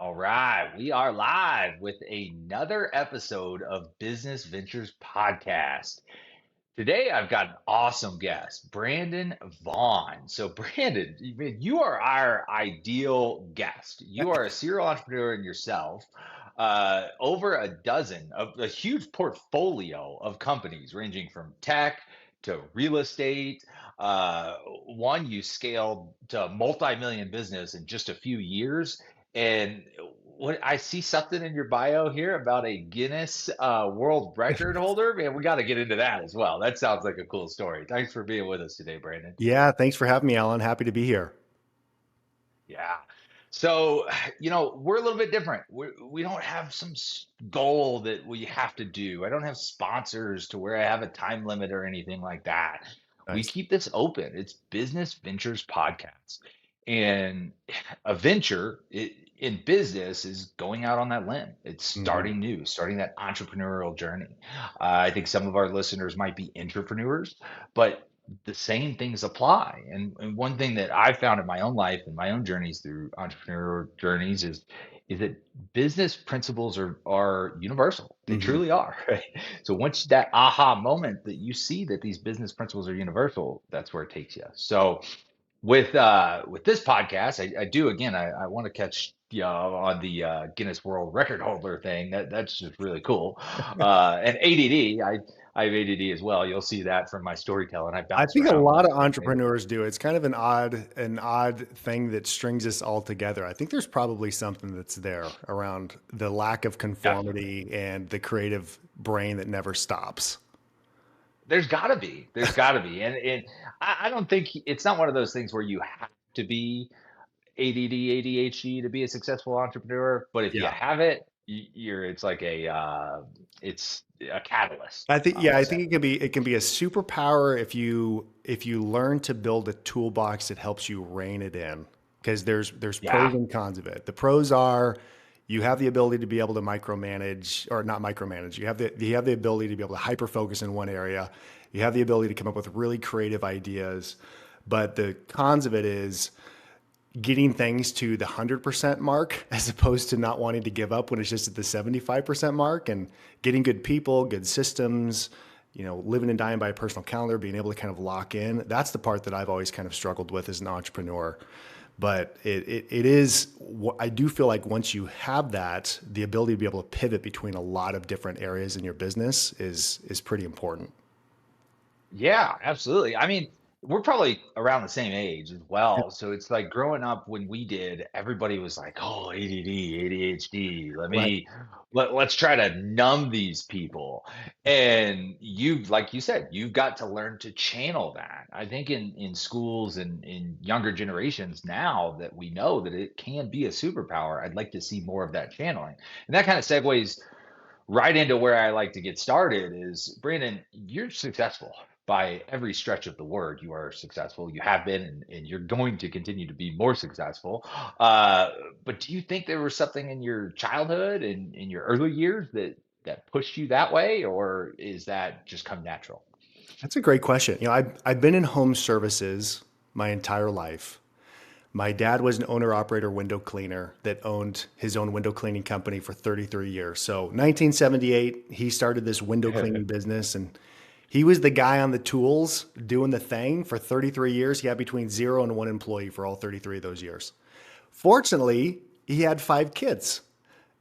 All right, we are live with another episode of Business Ventures Podcast. Today, I've got an awesome guest, Brandon Vaughn. So, Brandon, you are our ideal guest. You are a serial entrepreneur in yourself, over a dozen of a huge portfolio of companies ranging from tech to real estate. Uh, One, you scaled to a multi-million business in just a few years. And what I see something in your bio here about a Guinness World Record holder. Man, we got to get into that as well. That sounds like a cool story. Thanks for being with us today, Brandon. Yeah, thanks for having me, Alan. Happy to be here. Yeah. So, we're a little bit different. We don't have some goal that we have to do. I don't have sponsors to where I have a time limit or anything like that. We Nice. keep this open. It's Business Ventures Podcast. And a venture in business is going out on that limb. It's hmm starting new, starting that entrepreneurial journey. I think some of our listeners might be entrepreneurs, but the same things apply. And one thing that I've found in my own life and my own journeys through entrepreneurial journeys is that business principles are universal. They hmm truly are. Right? So once that aha moment that you see that these business principles are universal, that's where it takes you. So with this podcast, I do again. I want to catch you on the Guinness World Record holder thing. That's just really cool. And ADD, I have ADD as well. You'll see that from my storytelling. I I bounce think a around a lot little of bit, right? entrepreneurs do. It's kind of an odd thing that strings us all together. I think there's probably something that's there around the lack of Definitely. conformity and the creative brain that never stops. There's got to be. There's got to be. And I don't think it's not one of those things where you have to be ADD, ADHD to be a successful entrepreneur. But if you Yeah. have it, you're it's like it's a catalyst, I think I yeah, would I say. think it can be a superpower if you learn to build a toolbox that helps you rein it in. Because there's pros Yeah. and cons of it. The pros are you have the ability to be able to micromanage or not micromanage. You have the ability to be able to hyper focus in one area. You have the ability to come up with really creative ideas. But the cons of it is getting things to the 100% mark as opposed to not wanting to give up when it's just at the 75% mark, and getting good people, good systems, living and dying by a personal calendar, being able to kind of lock in. That's the part that I've always kind of struggled with as an entrepreneur. But it is, I do feel like once you have that, the ability to be able to pivot between a lot of different areas in your business is pretty important. Yeah, absolutely. I mean, we're probably around the same age as well. So it's like growing up when we did, everybody was like, "Oh, ADD, ADHD. Right. Let's try to numb these people." And like you said, you've got to learn to channel that. I think in schools and in younger generations now that we know that it can be a superpower, I'd like to see more of that channeling. And that kind of segues right into where I like to get started is Brandon, you're successful by every stretch of the word. You are successful. You have been, and you're going to continue to be more successful. Uh, but do you think there was something in your childhood and in your early years that pushed you that way, or is that just come natural? That's a great question. I've been in home services my entire life. My dad was an owner operator window cleaner that owned his own window cleaning company for 33 years. So 1978, he started this window cleaning business, and he was the guy on the tools doing the thing for 33 years. He had between 0 and 1 employee for all 33 of those years. Fortunately, he had 5 kids,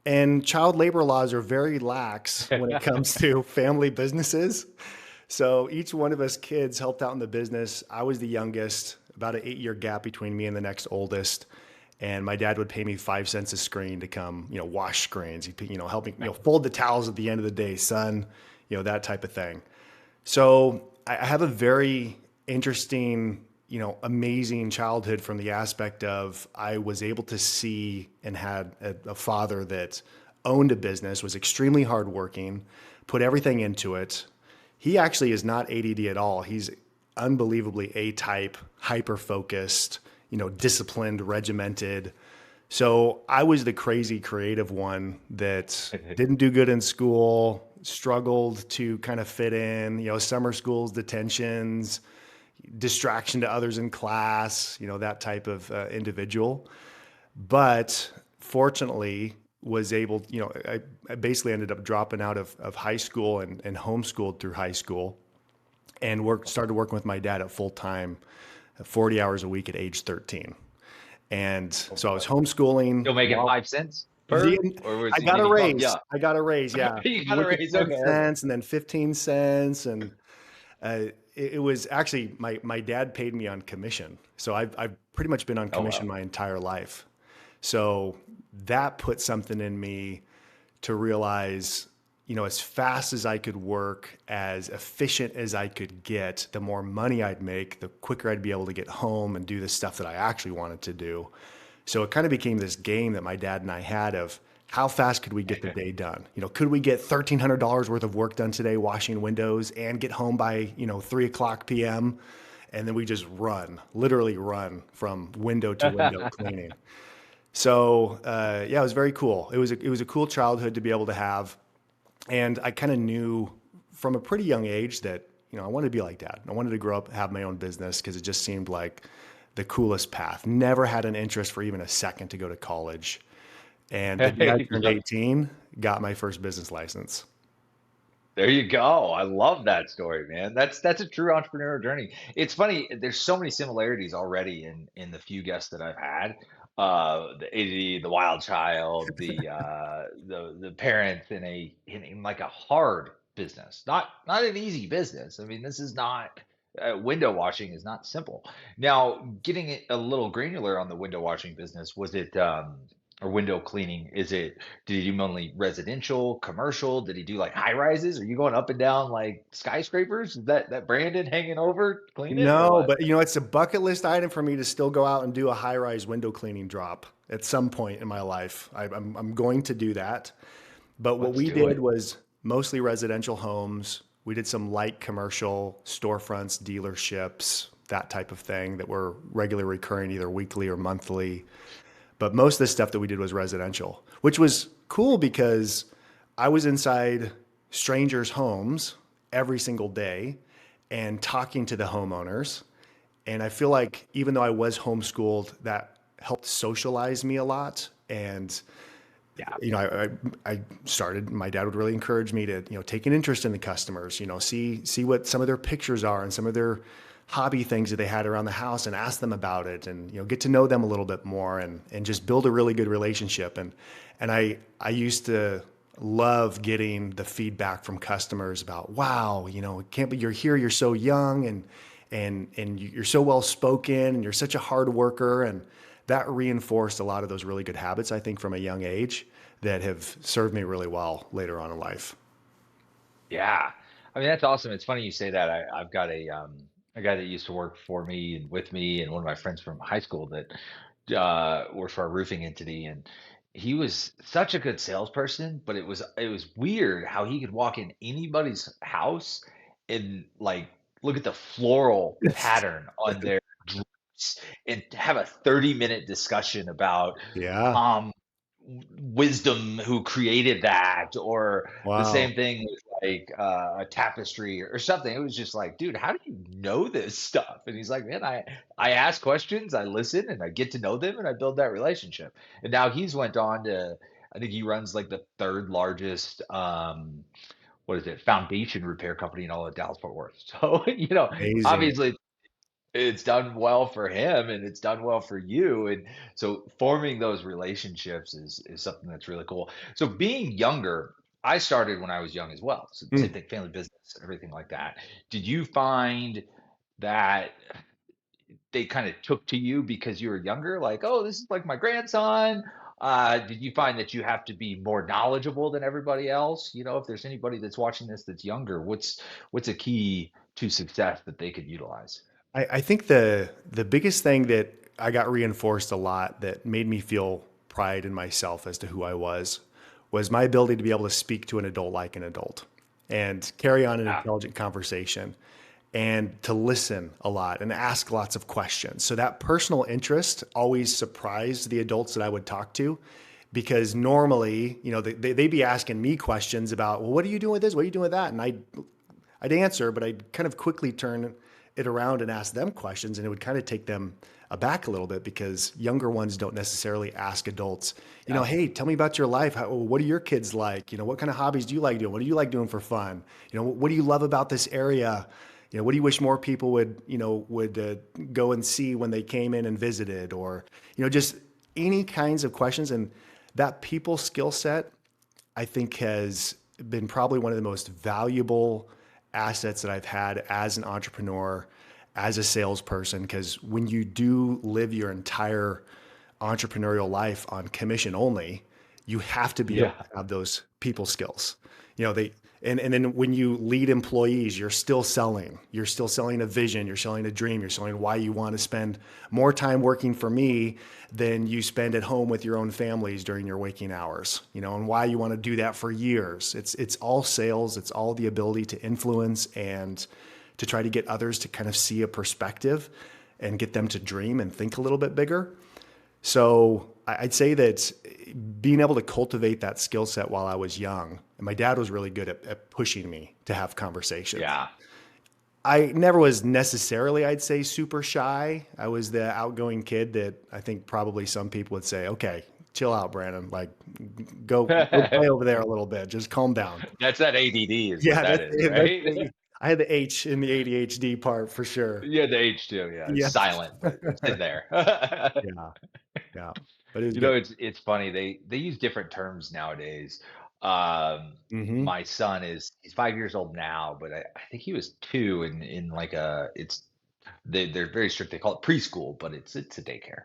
and child labor laws are very lax when it comes to family businesses. So each one of us kids helped out in the business. I was the youngest, about an 8-year gap between me and the next oldest. And my dad would pay me 5 cents a screen to come, wash screens. He'd, help me, fold the towels at the end of the day, son, that type of thing. So I have a very interesting, amazing childhood from the aspect of I was able to see and had a father that owned a business, was extremely hardworking, put everything into it. He actually is not ADD at all. He's unbelievably A type, hyper focused, disciplined, regimented. So I was the crazy creative one that didn't do good in school, struggled to kind of fit in, summer schools, detentions, distraction to others in class, that type of individual. But fortunately was able, I basically ended up dropping out of high school and homeschooled through high school and started working with my dad at full time, 40 hours a week at age 13. And Oh so I was boy. homeschooling Still making while 5 cents the, per, or was I he, got did a he bump you raise. up? I got a raise. Yeah. You It got a went to raise. 10 Okay. Okay. cents and then 15 cents. And it was actually my dad paid me on commission. So I've pretty much been on Oh, commission wow. my entire life. So that put something in me to realize, as fast as I could work, as efficient as I could get, the more money I'd make, the quicker I'd be able to get home and do the stuff that I actually wanted to do. So it kind of became this game that my dad and I had of how fast could we get the day done? Could we get $1,300 worth of work done today, washing windows, and get home by, 3 o'clock p.m.? And then we just literally run from window to window cleaning. So yeah, it was very cool. It was a cool childhood to be able to have, and I kind of knew from a pretty young age that I wanted to be like dad. I wanted to grow up, have my own business because it just seemed like the coolest path. Never had an interest for even a second to go to college. And the day I turned Yep. 18, got my first business license. There you go. I love that story, man. That's a true entrepreneurial journey. It's funny, there's so many similarities already in the few guests that I've had. The idiot, the wild child, the parent in like a hard business. Not an easy business. I mean, this is not window washing is not simple. Now, getting it a little granular on the window washing business, was it or window cleaning, did he do mainly residential, commercial? Did he do like high rises? Are you going up and down like skyscrapers? Is that Brandon hanging over cleaning or No, what? but it's a bucket list item for me to still go out and do a high rise window cleaning drop at some point in my life. I'm going to do that. But what Let's we do did it. was mostly residential homes. We did some light commercial storefronts, dealerships, that type of thing that were regularly recurring either weekly or monthly. But most of the stuff that we did was residential, which was cool because I was inside strangers' homes every single day and talking to the homeowners. And I feel like even though I was homeschooled, that helped socialize me a lot. And Yeah. I started, my dad would really encourage me to, take an interest in the customers, see what some of their pictures are and some of their hobby things that they had around the house and ask them about it and, get to know them a little bit more and just build a really good relationship. And I used to love getting the feedback from customers about, wow, it can't be, you're here, you're so young and you're so well spoken and you're such a hard worker. And that reinforced a lot of those really good habits, I think, from a young age that have served me really well later on in life. Yeah. I mean, that's awesome. It's funny you say that. I've got a guy that used to work for me and with me and one of my friends from high school that worked for our roofing entity, and he was such a good salesperson, but it was weird how he could walk in anybody's house and like look at the floral pattern on their drapes and have a 30-minute discussion about Yeah. um wisdom who created that, or the Wow. same thing with like a tapestry or something. It was just like, dude, how do you know this stuff? And he's like, man, I ask questions, I listen, and I get to know them, and I build that relationship. And now he's went on to, I think he runs like the third largest what is it, foundation repair company in all of Dallas Fort Worth. So Amazing. obviously it's done well for him and it's done well for you, and so forming those relationships is something that's really cool. So being younger, I started when I was young as well, so same Mm. thing, family business, everything like that. Did you find that they kind of took to you because you were younger, like, oh, this is like my grandson? Did you find that you have to be more knowledgeable than everybody else? If there's anybody that's watching this that's younger, what's a key to success that they could utilize? I think the biggest thing that I got reinforced a lot that made me feel pride in myself as to who I was my ability to be able to speak to an adult like an adult and carry on an Ah, intelligent conversation and to listen a lot and ask lots of questions. So that personal interest always surprised the adults that I would talk to because normally, they'd be asking me questions about, well, what are you doing with this? What are you doing with that? And I'd answer, but I'd kind of quickly turn it around and ask them questions, and it would kind of take them aback a little bit because younger ones don't necessarily ask adults, Yeah. hey, tell me about your life. What are your kids like? What kind of hobbies do you like doing? What do you like doing for fun? What do you love about this area? What do you wish more people would go and see when they came in and visited, or just any kinds of questions. And that people skill set, I think, has been probably one of the most valuable assets that I've had as an entrepreneur, as a salesperson. Because when you do live your entire entrepreneurial life on commission only, you have to be able Yeah. to have those people skills. They and then when you lead employees, you're still selling. You're still selling a vision. You're selling a dream. You're selling why you want to spend more time working for me than you spend at home with your own families during your waking hours. And why you want to do that for years. It's all sales. It's all the ability to influence and to try to get others to kind of see a perspective and get them to dream and think a little bit bigger. So I'd say that being able to cultivate that skill set while I was young, and my dad was really good at pushing me to have conversations. Yeah. I never was necessarily, I'd say, super shy. I was the outgoing kid that I think probably some people would say, okay, chill out, Brandon. Like, go play over there a little bit. Just calm down. That's that ADD is what Yeah, that that's is, that's right? I had the H in the ADHD part for sure. Yeah, the H too. Yeah, it's Yeah, silent, but it's in there. yeah, yeah. But it was You know, good. it's funny. They use different terms nowadays. Um, Hmm. my son he's 5 years old now, but I think he was two in like a it's they're very strict. They call it preschool, but it's a daycare,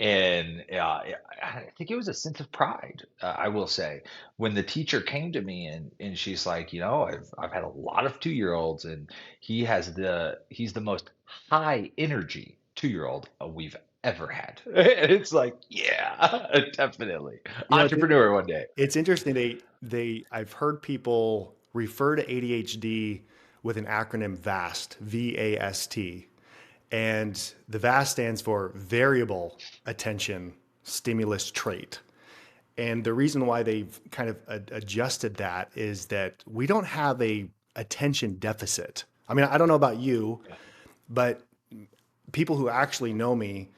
And I think it was a sense of pride. I will say when the teacher came to me and she's like, I've had a lot of 2 year olds, and he's the most high energy 2 year old we've ever had. And it's like, yeah, definitely It's entrepreneur one day. It's interesting. I've heard people refer to ADHD with an acronym VAST, VAST. And the VAST stands for variable attention stimulus trait. And the reason why they've kind of adjusted that is that we don't have a attention deficit. I mean, I don't know about you, Yeah. but people who actually know me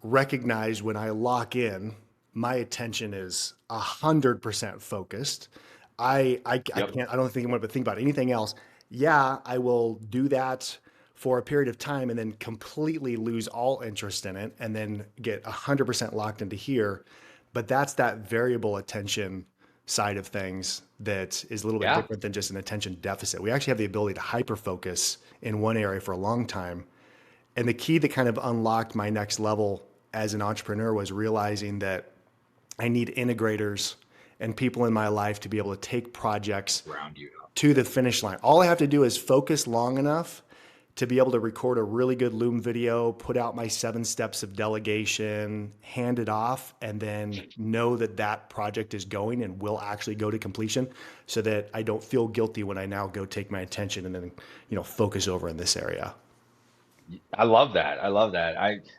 recognize when I lock in, my attention is 100% focused. Yep. I don't think I'm going to think about anything else. Yeah, I will do that for a period of time and then completely lose all interest in it and then get 100% locked into here. But that's that variable attention side of things that is a little bit Yeah. different than just an attention deficit. We actually have the ability to hyper focus in one area for a long time. And the key that kind of unlocked my next level as an entrepreneur was realizing that I need integrators and people in my life to be able to take projects Round you up. to the finish line. All I have to do is focus long enough to be able to record a really good Loom video, put out my 7 steps of delegation, hand it off, and then know that that project is going and will actually go to completion so that I don't feel guilty when I now go take my attention and then, focus over in this area. I love that. I love that.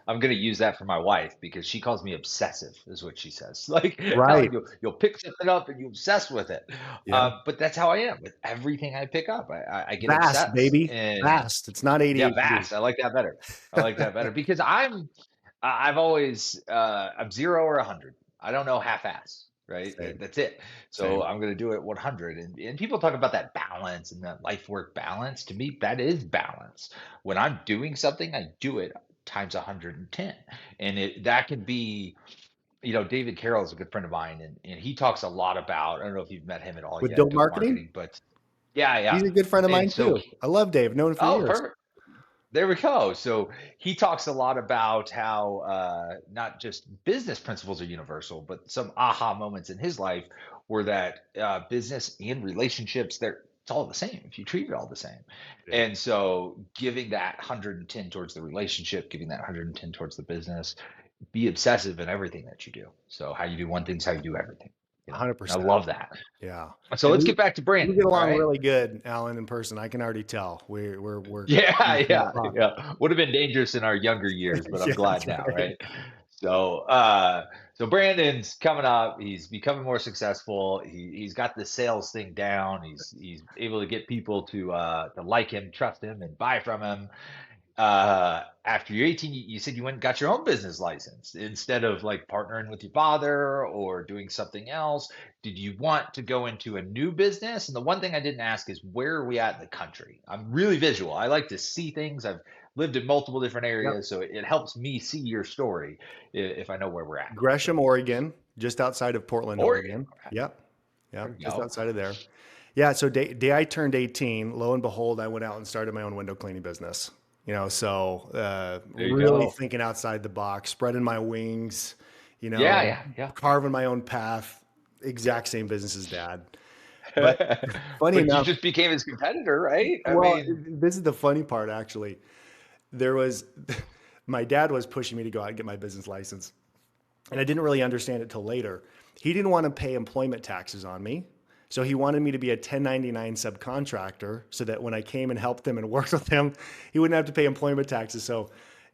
I'm gonna use that for my wife because she calls me obsessive, is what she says. Like, Right. Alan, you'll pick something up and you obsess with it. Yeah. But that's how I am with everything I pick up. I get Vast, obsessed, baby. and Vast. It's not yeah, ADHD. vast. I like that better. I like that better because I've always I'm 0 or 100. I don't know half-ass, right? Same. That's it. So Same. I'm gonna do it 100. And people talk about that balance and that life work balance. To me, that is balance. When I'm doing something, I do it times 110. And that can be, David Carroll is a good friend of mine, and he talks a lot about, I don't know if you've met him at all With yet, dope dope marketing, marketing, but yeah, yeah. he's a good friend of And mine so, too. I love Dave. Known him for oh, years. perfect. There we go. So he talks a lot about how not just business principles are universal, but some aha moments in his life were that business and relationships, it's all the same if you treat it all the same. Yeah. And so giving that 110 towards the relationship, giving that 110 towards the business, be obsessive in everything that you do. So how you do one thing is how you do everything. I 100%. love that. Yeah. So And let's get back to we Brandon. get All along right. really good, Alan, in person. I can already tell. We're Yeah, we yeah, talk. yeah. Would have been dangerous in our younger years, but I'm Yeah, glad that's now, right. right? So, so Brandon's coming up. He's becoming more successful. He's got the sales thing down. He's able to get people to like him, trust him, and buy from him. after you're 18, you said you went and got your own business license instead of like partnering with your father or doing something else. Did you want to go into a new business? And the one thing I didn't ask is where are we at in the country? I'm really visual. I like to see things. I've lived in multiple different Yep. areas, so it helps me see your story if I know where we're at. Gresham, Oregon, just outside of Portland, Oregon. Oregon. Okay, Yep. there Yep. we Just go. outside of there. Yeah. So day I turned 18, lo and behold, I went out and started my own window cleaning business. So There you really go. thinking outside the box, spreading my wings, Yeah, yeah, yeah. carving my own path, exact same business as dad. But funny But you enough, just became his competitor, right? I well, mean, this is the funny part actually. There was, my dad was pushing me to go out and get my business license. And I didn't really understand it till later. He didn't want to pay employment taxes on me. So he wanted me to be a 1099 subcontractor so that when I came and helped him and worked with him, he wouldn't have to pay employment taxes. So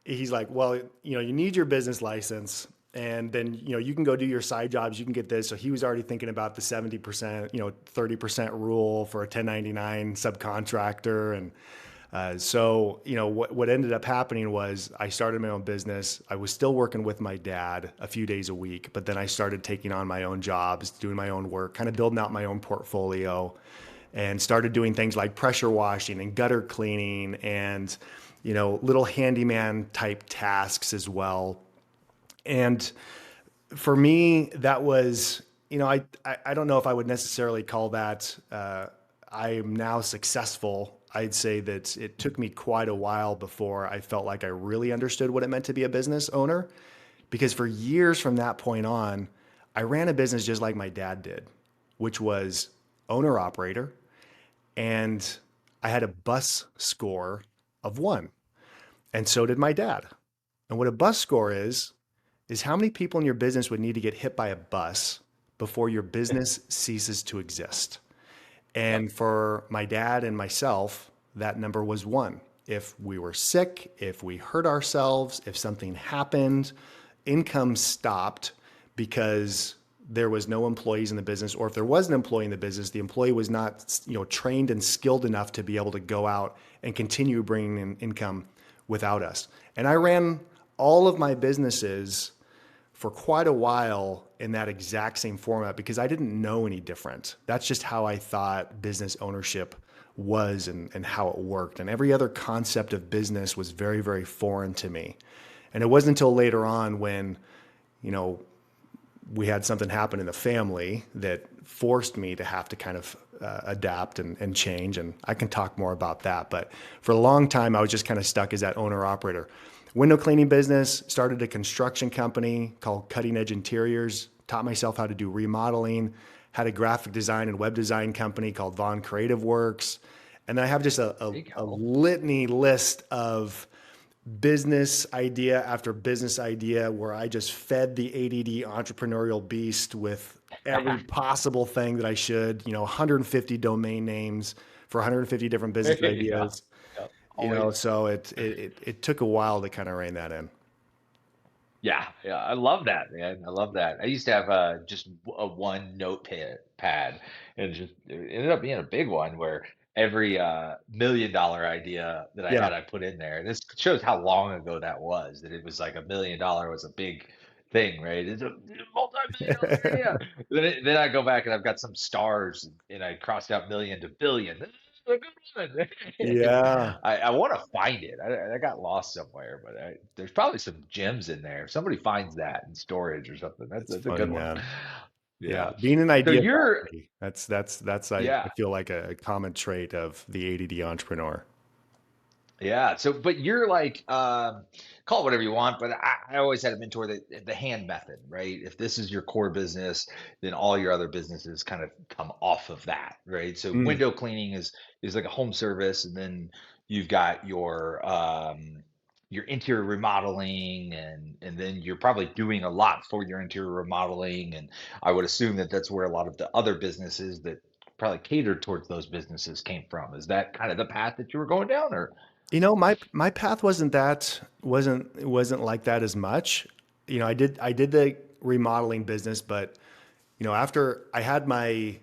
he's like, well, you need your business license and then, you can go do your side jobs, you can get this. So he was already thinking about the 70%, 30% rule for a 1099 subcontractor. And what ended up happening was I started my own business. I was still working with my dad a few days a week, but then I started taking on my own jobs, doing my own work, kind of building out my own portfolio, and started doing things like pressure washing and gutter cleaning and, little handyman type tasks as well. And for me, that was, I don't know if I would necessarily call that, I am now successful. I'd say that it took me quite a while before I felt like I really understood what it meant to be a business owner. Because for years from that point on, I ran a business just like my dad did, which was owner operator. And I had a bus score of 1. And so did my dad. And what a bus score is how many people in your business would need to get hit by a bus before your business ceases to exist. yep. And for my dad and myself, that number was 1. If we were sick, if we hurt ourselves, if something happened, income stopped because there was no employees in the business, or if there was an employee in the business, the employee was not, trained and skilled enough to be able to go out and continue bringing in income without us. And I ran all of my businesses for quite a while in that exact same format because I didn't know any different. That's just how I thought business ownership was and how it worked. And every other concept of business was very, very foreign to me. And it wasn't until later on when, you know, we had something happen in the family that forced me to have to kind of adapt and change. And I can talk more about that. But for a long time, I was just kind of stuck as that owner operator. Window cleaning business, started a construction company called Cutting Edge Interiors, taught myself how to do remodeling, had a graphic design and web design company called Vaughn Creative Works. And then I have just There you a go. litany list of business idea after business idea where I just fed the ADD entrepreneurial beast with every possible thing that I should, 150 domain names for 150 different business Yeah. ideas, Yep. Always. so it took a while to kind of rein that in. Yeah, yeah, I love that, man. I love that. I used to have just a one pad, and it ended up being a big one where every $1 million idea that I Yeah. had, I put in there. This shows how long ago that was. That it was like $1 million was a big thing, right? It's a multi-million-dollar idea. Then I go back and I've got some stars, and I crossed out million to billion. This is a good one. And Yeah. I want to find it. I got lost somewhere, but there's probably some gems in there. If somebody finds that in storage or something, It's that's a funny, good one. man. Yeah. Yeah. Being an So idea you're, factory. That's I yeah, feel like a common trait of the ADD entrepreneur. yeah. So, but you're like, call it whatever you want, but I always had a mentor that the hand method, right? If this is your core business, then all your other businesses kind of come off of that, right? So Mm. window cleaning is like a home service, and then you've got your interior remodeling, and then you're probably doing a lot for your interior remodeling, and I would assume that that's where a lot of the other businesses that probably catered towards those businesses came from. Is that kind of the path that you were going down, or? My path wasn't like that as much. I did the remodeling business, but after I had my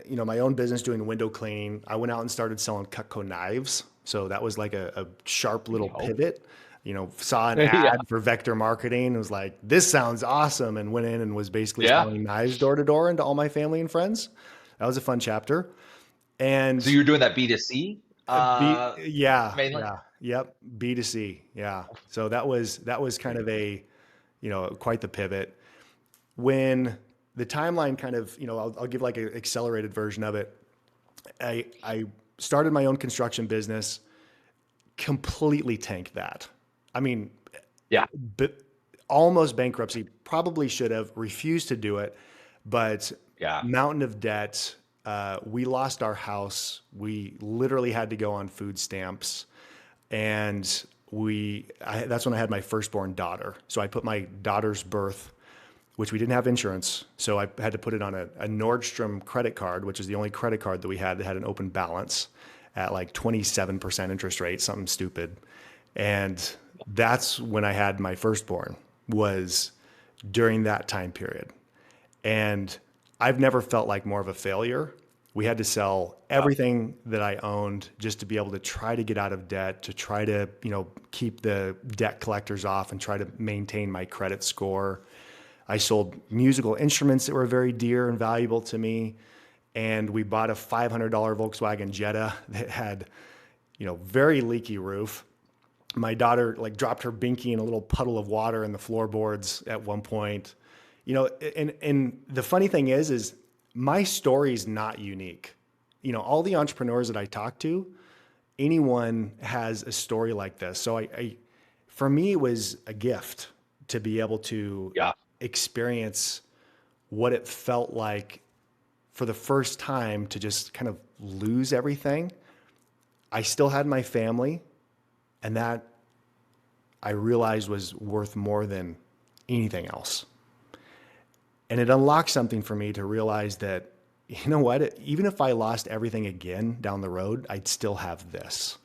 my own business doing window cleaning. I went out and started selling Cutco knives. So that was like a sharp We little hope. pivot. Saw an Yeah. ad for vector marketing and was like, this sounds awesome. And went in and was basically Yeah. selling knives door to door into all my family and friends. That was a fun chapter. So And you're doing that B2C yeah, mainly? yeah, yep, B2C, yeah. So that was kind Very of cool. quite the pivot. When the timeline kind of, I'll give like an accelerated version of it. I started my own construction business, completely tanked that. I mean, Yeah. b- almost bankruptcy, probably should have refused to do it, but Yeah. mountain of debt. We lost our house. We literally had to go on food stamps. And that's when I had my firstborn daughter. So I put my daughter's birth, which we didn't have insurance. So I had to put it on a Nordstrom credit card, which is the only credit card that we had that had an open balance at like 27% interest rate, something stupid. And that's when I had my firstborn, was during that time period. And I've never felt like more of a failure. We had to sell Yeah. everything that I owned just to be able to try to get out of debt, to try to, keep the debt collectors off and try to maintain my credit score. I sold musical instruments that were very dear and valuable to me. And we bought a $500 Volkswagen Jetta that had, very leaky roof. My daughter like dropped her binky in a little puddle of water in the floorboards at one point. And the funny thing is my story is not unique. All the entrepreneurs that I talk to, anyone has a story like this. So for me, it was a gift to be able to Yeah. experience what it felt like for the first time to just kind of lose everything. I still had my family, and that I realized was worth more than anything else. And it unlocked something for me to realize that, you know what, even if I lost everything again down the road, I'd still have this.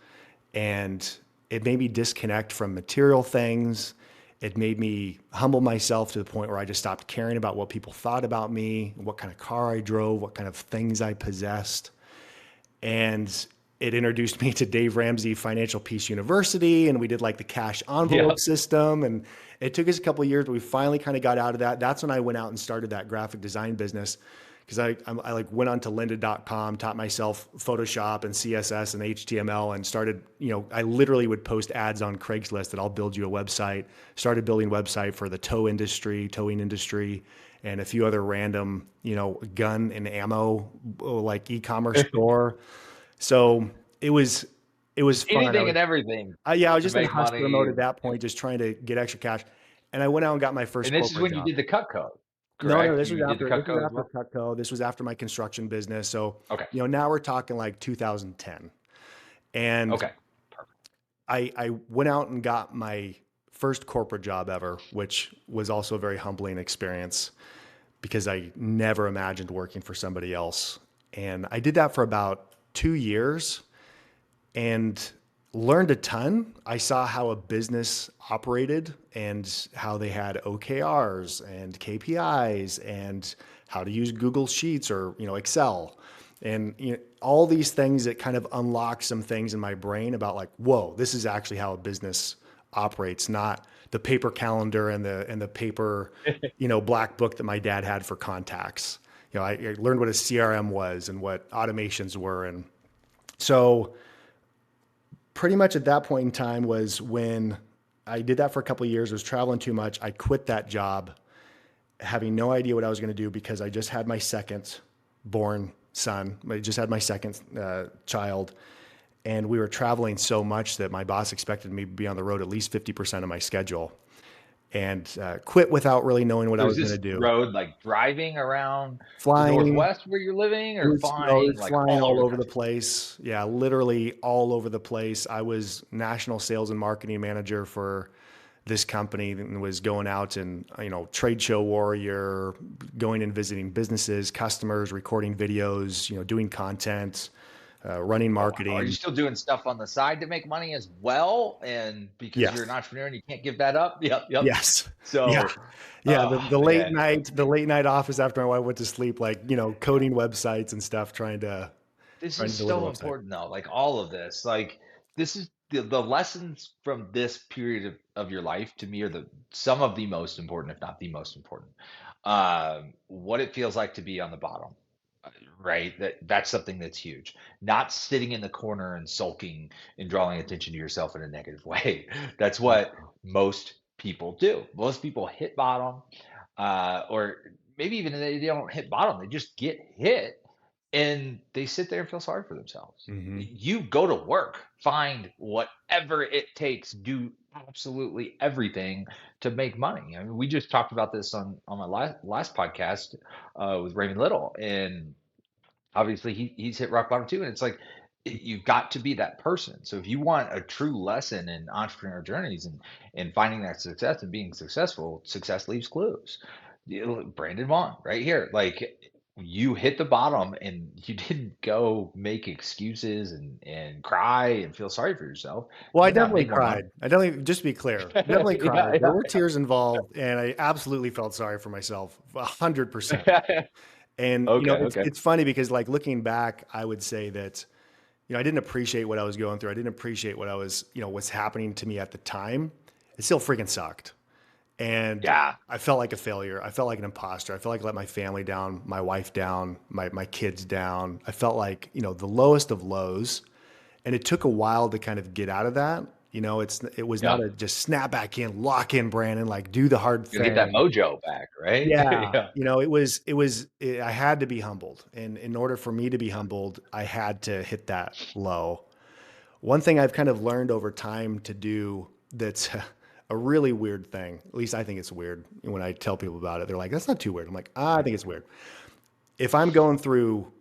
And it made me disconnect from material things. It made me humble myself to the point where I just stopped caring about what people thought about me, what kind of car I drove, what kind of things I possessed. And it introduced me to Dave Ramsey Financial Peace University, and we did like the cash Yeah. envelope system. And it took us a couple of years, but we finally kind of got out of that. That's when I went out and started that graphic design business, because I like went on to lynda.com, taught myself Photoshop and CSS and HTML, and started, I literally would post ads on Craigslist that I'll build you a website. Started building a website for the towing industry, and a few other random, gun and ammo like e-commerce store. So it was fun. Anything and everything Yeah, I was to just in make hustler mode money. at that And, point, just trying to get extra cash. And I went out and got my first and this is corporate when you job. did the cut code, No, no, correct? You did the this cut was code as after well? Cutco. This was after my construction business. So, Okay. now we're talking like 2010. And Okay. Perfect. I went out and got my first corporate job ever, which was also a very humbling experience because I never imagined working for somebody else. And I did that for about 2 years and learned a ton. I saw how a business operated and how they had OKRs and KPIs and how to use Google Sheets or, Excel. And all these things that kind of unlock some things in my brain about like, whoa, this is actually how a business operates, not the paper calendar and the paper, black book that my dad had for contacts. I learned what a CRM was and what automations were. And so pretty much at that point in time was when I did that for a couple of years, was traveling too much. I quit that job, having no idea what I was going to do because I just had my second born son. I just had my second child. And we were traveling so much that my boss expected me to be on the road at least 50% of my schedule, and quit without really knowing what I So is was going to this do. road like driving around the Flying, Northwest where you're living, It or was, it flying was like flying all over all the over the country? place. Yeah, literally all over the place. I was national sales and marketing manager for this company and was going out and, trade show warrior, going and visiting businesses, customers, recording videos, doing content, running Oh, wow. Are you marketing. still doing stuff on the side to make money as well? And because you're an Yes. entrepreneur and you can't give that up? Yep, yep. Yes. Yeah. So, Yeah. oh man, The late night office after my wife went to sleep, like, coding websites and stuff, this trying is to deliver so websites. important though. Like all of this, like this is the lessons from this period of your life to me are the some of the most important, if not the most important. What it feels like to be on the bottom, right? That's something that's huge. Not sitting in the corner and sulking and drawing attention to yourself in a negative way. That's what most people do. Most people hit bottom, or maybe even they don't hit bottom. They just get hit and they sit there and feel sorry for themselves. Hmm. You go to work, find whatever it takes, do absolutely everything to make money. I mean, we just talked about this on my last podcast with Raymond Little, and obviously he's hit rock bottom too. And it's like you've got to be that person. So if you want a true lesson in entrepreneur journeys and finding that success and being successful, success leaves clues. Brandon Vaughn, right here, like you hit the bottom and you didn't go make excuses and cry and feel sorry for yourself. Well, I You went out and definitely made more money. cried. I definitely, just to be clear, definitely Yeah, cried. There were tears involved, and I absolutely felt sorry for myself, 100%. yeah. And Okay, okay. it's funny because, like, looking back, I would say that I didn't appreciate what I was going through. I didn't appreciate what I was, what's happening to me at the time. It still freaking sucked, and Yeah. I felt like a failure. I felt like an imposter. I felt like I let my family down, my wife down, my kids down. I felt like the lowest of lows, and it took a while to kind of get out of that. It was not Yeah. a just snap back in, lock in, Brandon, like do the hard Gotta get that thing. mojo back, right? Yeah, Yeah. I had to be humbled, and in order for me to be humbled, I had to hit that low. One thing I've kind of learned over time to do that's a really weird thing. At least I think it's weird. When I tell people about it, they're like, "That's not too weird." I'm like, "Ah, I think it's weird." If I'm going through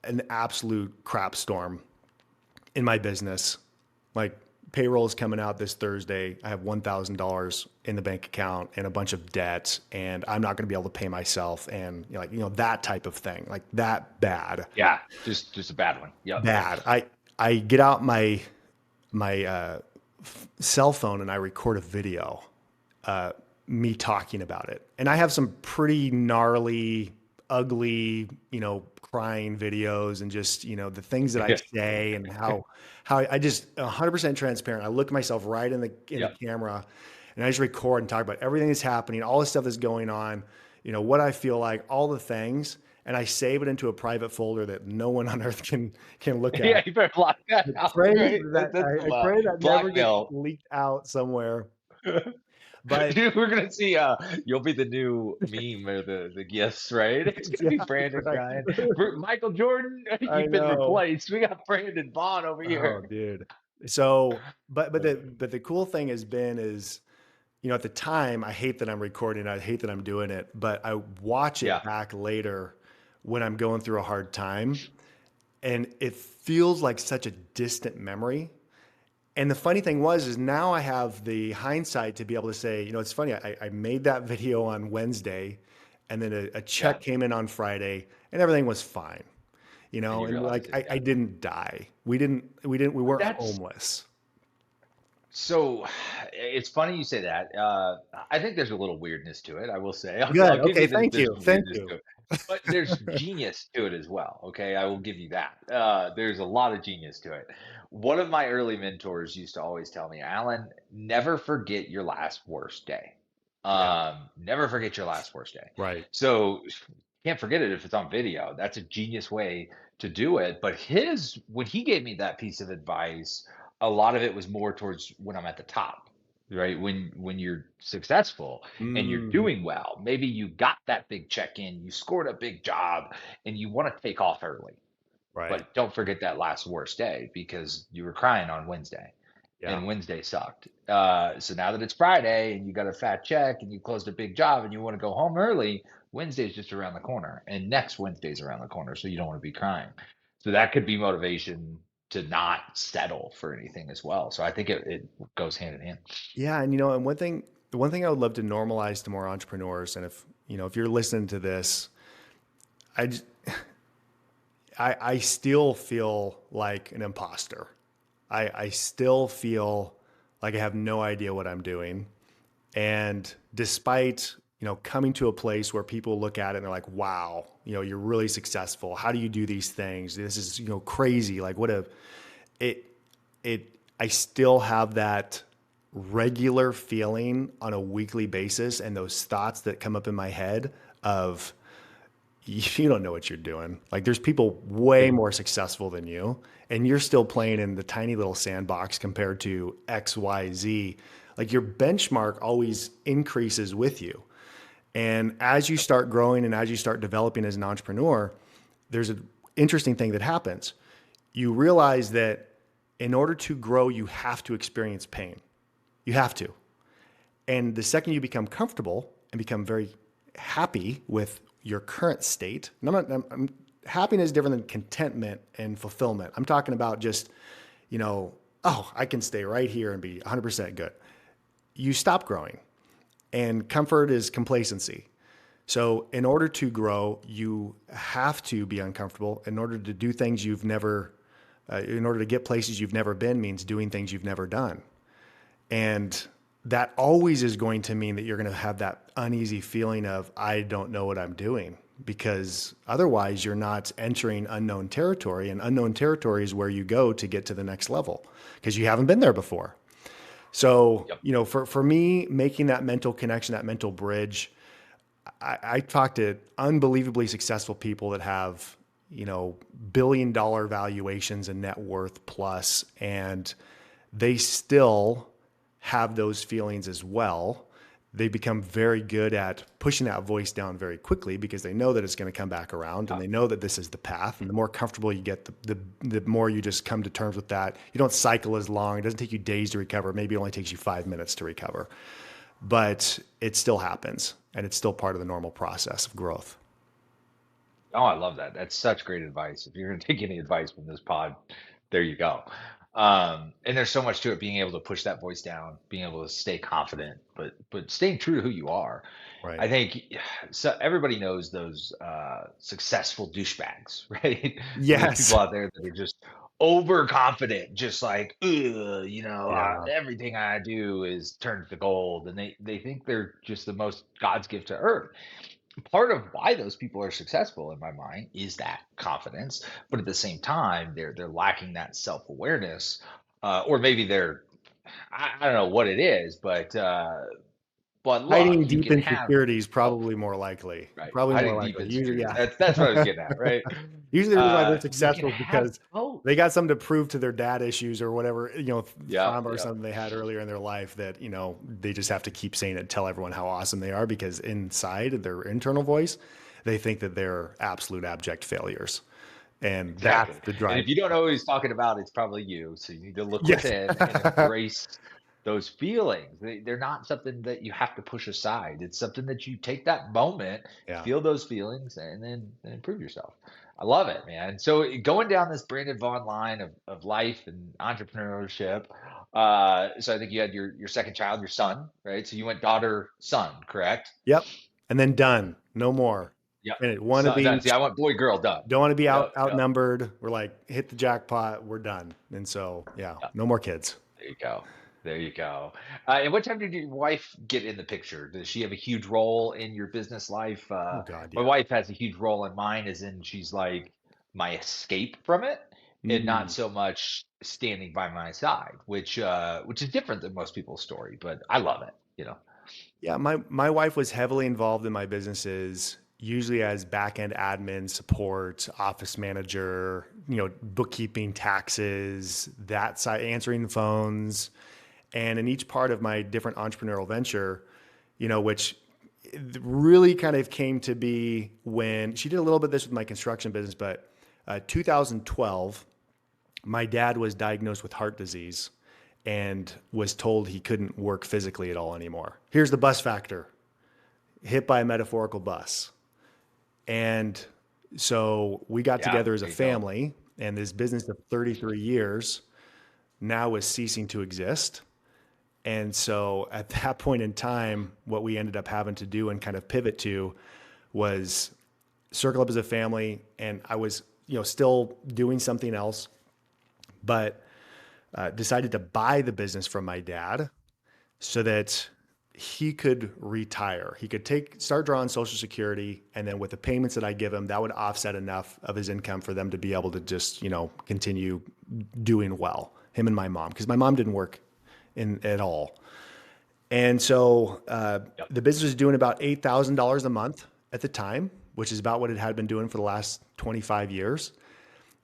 an absolute crap storm in my business, like payroll is coming out this Thursday. I have $1,000 in the bank account and a bunch of debt, and I'm not going to be able to pay myself, and that type of thing, like that bad, Yeah, just a bad one. Yep. bad. I get out my cell phone and I record a video, me talking about it, and I have some pretty gnarly, ugly, crying videos, and just the things that I Yeah. say, and how I just 100% transparent. I look myself right in the Yep. camera, and I just record and talk about everything that's happening, all the stuff that's going on, what I feel like, all the things, and I save it into a private folder that no one on earth can look at. Yeah, you better block that out, right? That's I pray that never gets blackmail. leaked out somewhere. But Dude, we're gonna see, you'll be the new meme or the gifs, right? It's gonna yeah, be Brandon right. crying. Michael Jordan, I you've been know. replaced. We got Brandon Vaughn over Oh, here. dude. So, but Uh, the cool thing has been is, at the time, I hate that I'm recording. I hate that I'm doing it, but I watch it Yeah, back later when I'm going through a hard time, and it feels like such a distant memory. And the funny thing is now I have the hindsight to be able to say, it's funny. I made that video on Wednesday, and then a yeah. check came in on Friday, and everything was fine. And you And realize like it, I yeah. didn't die. We weren't That's homeless. so it's funny you say that. I think there's a little weirdness to it, I will say. Good. I'll give Okay. you that Thank there's you. Thank weirdness you. to it. But there's genius to it as well. Okay, I will give you that. There's a lot of genius to it. One of my early mentors used to always tell me, Alan, never forget your last worst day. Yeah. Never forget your last worst day. Right. So can't forget it if it's on video. That's a genius way to do it. But when he gave me that piece of advice, a lot of it was more towards when I'm at the top, right? When you're successful and you're Mm, doing well, maybe you got that big check in, you scored a big job, and you want to take off early. right. But don't forget that last worst day because you were crying on Wednesday Yeah. and Wednesday sucked. So now that it's Friday and you got a fat check and you closed a big job and you want to go home early, Wednesday's just around the corner and next Wednesday's around the corner. So you don't want to be crying. So that could be motivation to not settle for anything as well. So I think it goes hand in hand. Yeah. And and the one thing I would love to normalize to more entrepreneurs, and if you're listening to this, I just, I still feel like an imposter. I still feel like I have no idea what I'm doing. And despite, coming to a place where people look at it and they're like, wow, you're really successful. How do you do these things? This is, crazy. Like it, I still have that regular feeling on a weekly basis and those thoughts that come up in my head of, you don't know what you're doing. Like there's people way more successful than you, and you're still playing in the tiny little sandbox compared to X, Y, Z. Like your benchmark always increases with you. And as you start growing and as you start developing as an entrepreneur, there's an interesting thing that happens. You realize that in order to grow, you have to experience pain. You have to. And the second you become comfortable and become very happy with your current state, happiness is different than contentment and fulfillment. I'm talking about just, oh, I can stay right here and be 100% good. You stop growing, and comfort is complacency. So in order to grow, you have to be uncomfortable. In order to do things in order to get places you've never been means doing things you've never done. And that always is going to mean that you're going to have that uneasy feeling of, I don't know what I'm doing, because otherwise you're not entering unknown territory, and unknown territory is where you go to get to the next level because you haven't been there before. So, Yep. For me, making that mental connection, that mental bridge, I talk to unbelievably successful people that have, billion-dollar valuations and net worth plus, and they still have those feelings as well. They become very good at pushing that voice down very quickly because they know that it's going to come back around, and they know that this is the path. And the more comfortable you get, the more you just come to terms with that. You don't cycle as long. It doesn't take you days to recover. Maybe it only takes you 5 minutes to recover, but it still happens, and it's still part of the normal process of growth. Oh, I love that. That's such great advice. If you're going to take any advice from this pod, there you go. And there's so much to it, being able to push that voice down, being able to stay confident, but staying true to who you are. Right. I think so. Everybody knows those successful douchebags, right? Those people Yes. out there that are just overconfident, just like, "Ugh, Yeah. everything I do is turned to gold, and they think they're just the most God's gift to earth. Part of why those people are successful in my mind is that confidence, but at the same time they're lacking that self-awareness, or maybe they're, I don't know what it is, but look, Hiding you deep can have, insecurity is oh, probably more likely. right, Probably more hiding deep likely. Usually, insecurities, yeah. that's what I was getting at, right? Usually the reason why they're You can successful is have because both. they got something to prove to their dad issues or whatever, Yeah, trauma or yeah, something they had earlier in their life that, they just have to keep saying it, tell everyone how awesome they are, because inside their internal voice, they think that they're absolute abject failures. And exactly. that's the And drive. if you don't know who he's talking about, it's probably you. So you need to look Yes. within and embrace those feelings. They're not something that you have to push aside. It's something that you take that moment, Yeah. feel those feelings, and then improve yourself. I love it, man. So going down this Brandon Vaughn line of life and entrepreneurship. So I think you had your second child, your son, right? So you went daughter, son, correct? Yep. And then done. No more. Yep. Finish one of So done. See, each. I went boy, girl, done. Don't want to be Yep. Yep. outnumbered. We're like, hit the jackpot. We're done. And so, yeah, Yep. no more kids. There you go. There you go. And what time did your wife get in the picture? Does she have a huge role in your business life? Oh God, My yeah. wife has a huge role in mine, as in she's like my escape from it, and not Mm. so much standing by my side, which is different than most people's story. But I love it. Yeah, my wife was heavily involved in my businesses, usually as back end admin, support, office manager, bookkeeping, taxes, that side, answering the phones, and in each part of my different entrepreneurial venture, which really kind of came to be when she did a little bit of this with my construction business, but 2012, my dad was diagnosed with heart disease and was told he couldn't work physically at all anymore. Here's the bus factor: hit by a metaphorical bus. And so we got Yeah, together as a there you go. family, and this business of 33 years now was ceasing to exist. And so at that point in time, what we ended up having to do and kind of pivot to was circle up as a family. And I was, still doing something else, but decided to buy the business from my dad so that he could retire. He could start drawing Social Security, and then with the payments that I give him, that would offset enough of his income for them to be able to just, continue doing well. Him and my mom, because my mom didn't work at all. And so Yep. the business was doing about $8,000 a month at the time, which is about what it had been doing for the last 25 years.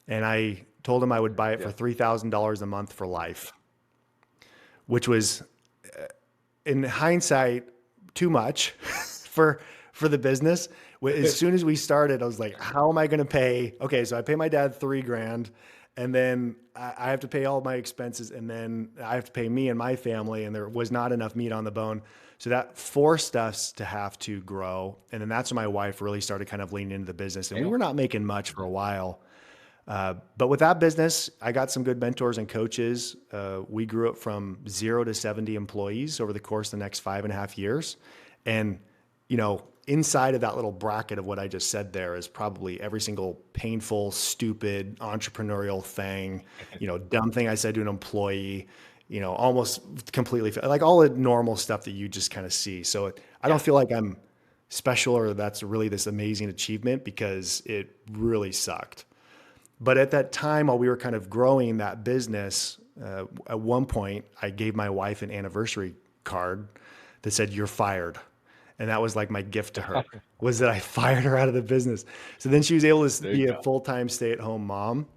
And I told him I would buy it for Yep. $3,000 a month for life, which was, in hindsight, too much for the business. As soon as we started, I was like, how am I going to pay? Okay, so I pay my dad $3,000, and then I have to pay all my expenses, and then I have to pay me and my family, and there was not enough meat on the bone. So that forced us to have to grow. And then that's when my wife really started kind of leaning into the business. And we Yeah. were not making much for a while. But with that business, I got some good mentors and coaches. We grew it from 0 to 70 employees over the course of the next 5.5 years. And, inside of that little bracket of what I just said there is probably every single painful, stupid, entrepreneurial thing, dumb thing I said to an employee, almost completely like all the normal stuff that you just kind of see. So I don't Yeah. feel like I'm special or that's really this amazing achievement because it really sucked. But at that time, while we were kind of growing that business, at one point, I gave my wife an anniversary card that said, "You're fired." And that was like my gift to her, was that I fired her out of the business. So then she was able to There you be a go. full-time stay-at-home mom,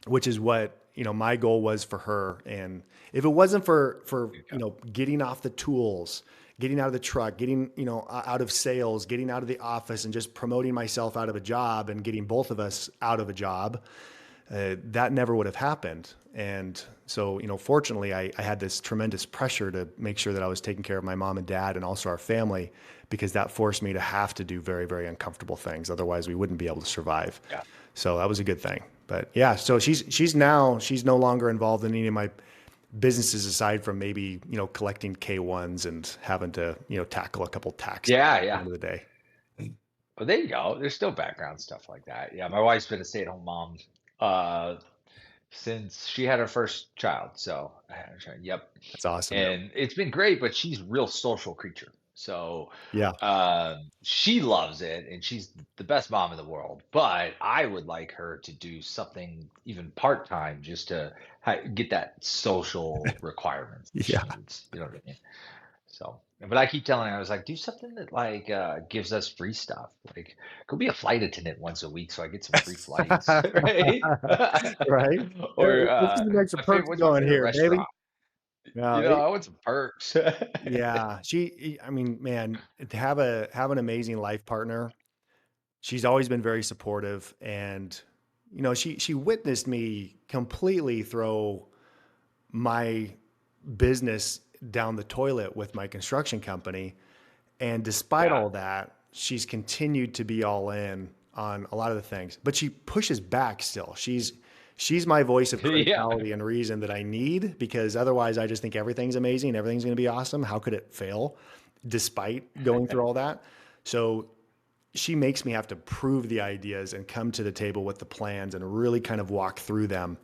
which is what, my goal was for her. And if it wasn't for, There you go. getting off the tools, getting out of the truck, getting, out of sales, getting out of the office and just promoting myself out of a job and getting both of us out of a job, that never would have happened. And so, fortunately, I had this tremendous pressure to make sure that I was taking care of my mom and dad and also our family, because that forced me to have to do very, very uncomfortable things. Otherwise, we wouldn't be able to survive. Yeah. So that was a good thing. But yeah, so she's no longer involved in any of my businesses aside from maybe, collecting K1s and having to, tackle a couple taxes Yeah. at the Yeah. end of the day. Well, there you go. There's still background stuff like that. Yeah. My wife's been a stay-at-home mom uh, since she had her first child. So, yep. That's awesome. And it's been great, but she's a real social creature. So Yeah. she loves it and she's the best mom in the world. But I would like her to do something even part-time just to get that social requirements that Yeah. she needs. You know what I mean? So, but I keep telling her, I was like, do something that like gives us free stuff. Like, go be a flight attendant once a week so I get some free flights, right? Right. Or Let's get some extra my favorite, perks what's my going favorite here, baby. restaurant? Yeah. You know, I want some perks. Yeah. I mean, man, to have an amazing life partner. She's always been very supportive, and she witnessed me completely throw my business down the toilet with my construction company. And despite Yeah. all that, she's continued to be all in on a lot of the things, but she pushes back still. She's my voice of Yeah. criticality and reason that I need, because otherwise I just think everything's amazing, everything's going to be awesome. How could it fail despite going through all that? So she makes me have to prove the ideas and come to the table with the plans and really kind of walk through them.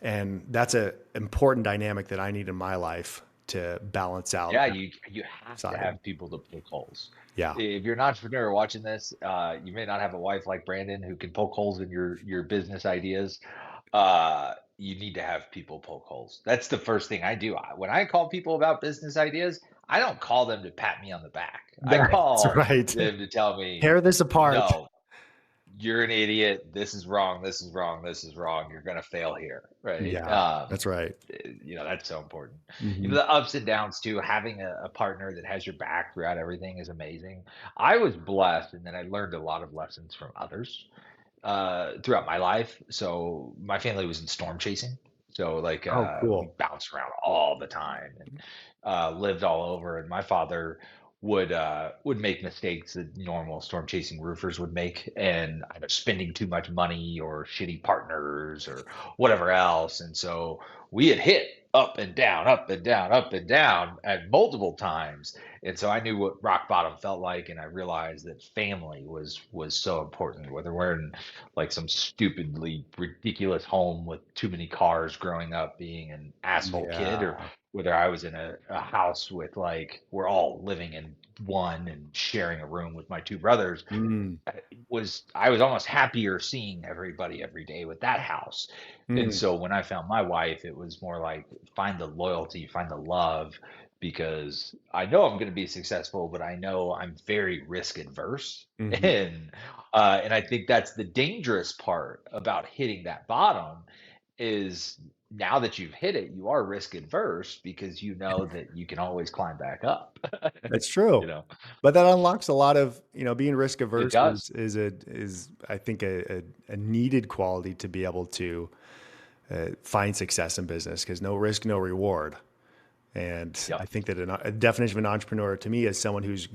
And that's a important dynamic that I need in my life to balance out Yeah, that you have to side. have people to poke holes. Yeah. If you're an entrepreneur watching this, you may not have a wife like Brandon who can poke holes in your business ideas. You need to have people poke holes. That's the first thing I do. When I call people about business ideas, I don't call them to pat me on the back. I That's call right. them to tell me, Tear this apart. no, you're an idiot. This is wrong. This is wrong. This is wrong. You're gonna fail here, right? Yeah, that's right. That's so important. Hmm. The ups and downs too. Having a partner that has your back throughout everything is amazing. I was blessed, and then I learned a lot of lessons from others throughout my life. So my family was in storm chasing. So like Oh, we cool. bounced around all the time and lived all over. And my father would make mistakes that normal storm chasing roofers would make, and either spending too much money or shitty partners or whatever else. And so we had hit up and down, up and down, up and down at multiple times. And so I knew what rock bottom felt like, and I realized that family was so important. Whether we're in like some stupidly ridiculous home with too many cars growing up, being an asshole kid, or Yeah. whether I was in a house with like we're all living in one and sharing a room with my two brothers, Mm, I was almost happier seeing everybody every day with that house. And mm, so when I found my wife, it was more like find the loyalty, find the love, because I know I'm going to be successful, but I know I'm very risk adverse. mhm. And I think that's the dangerous part about hitting that bottom is now that you've hit it, you are risk adverse because you know that you can always climb back up. That's you true. know, But that unlocks a lot of, being risk it averse does. is I think a needed quality to be able to find success in business because no risk, no reward. And I Yep. think that a definition of an entrepreneur to me is someone who's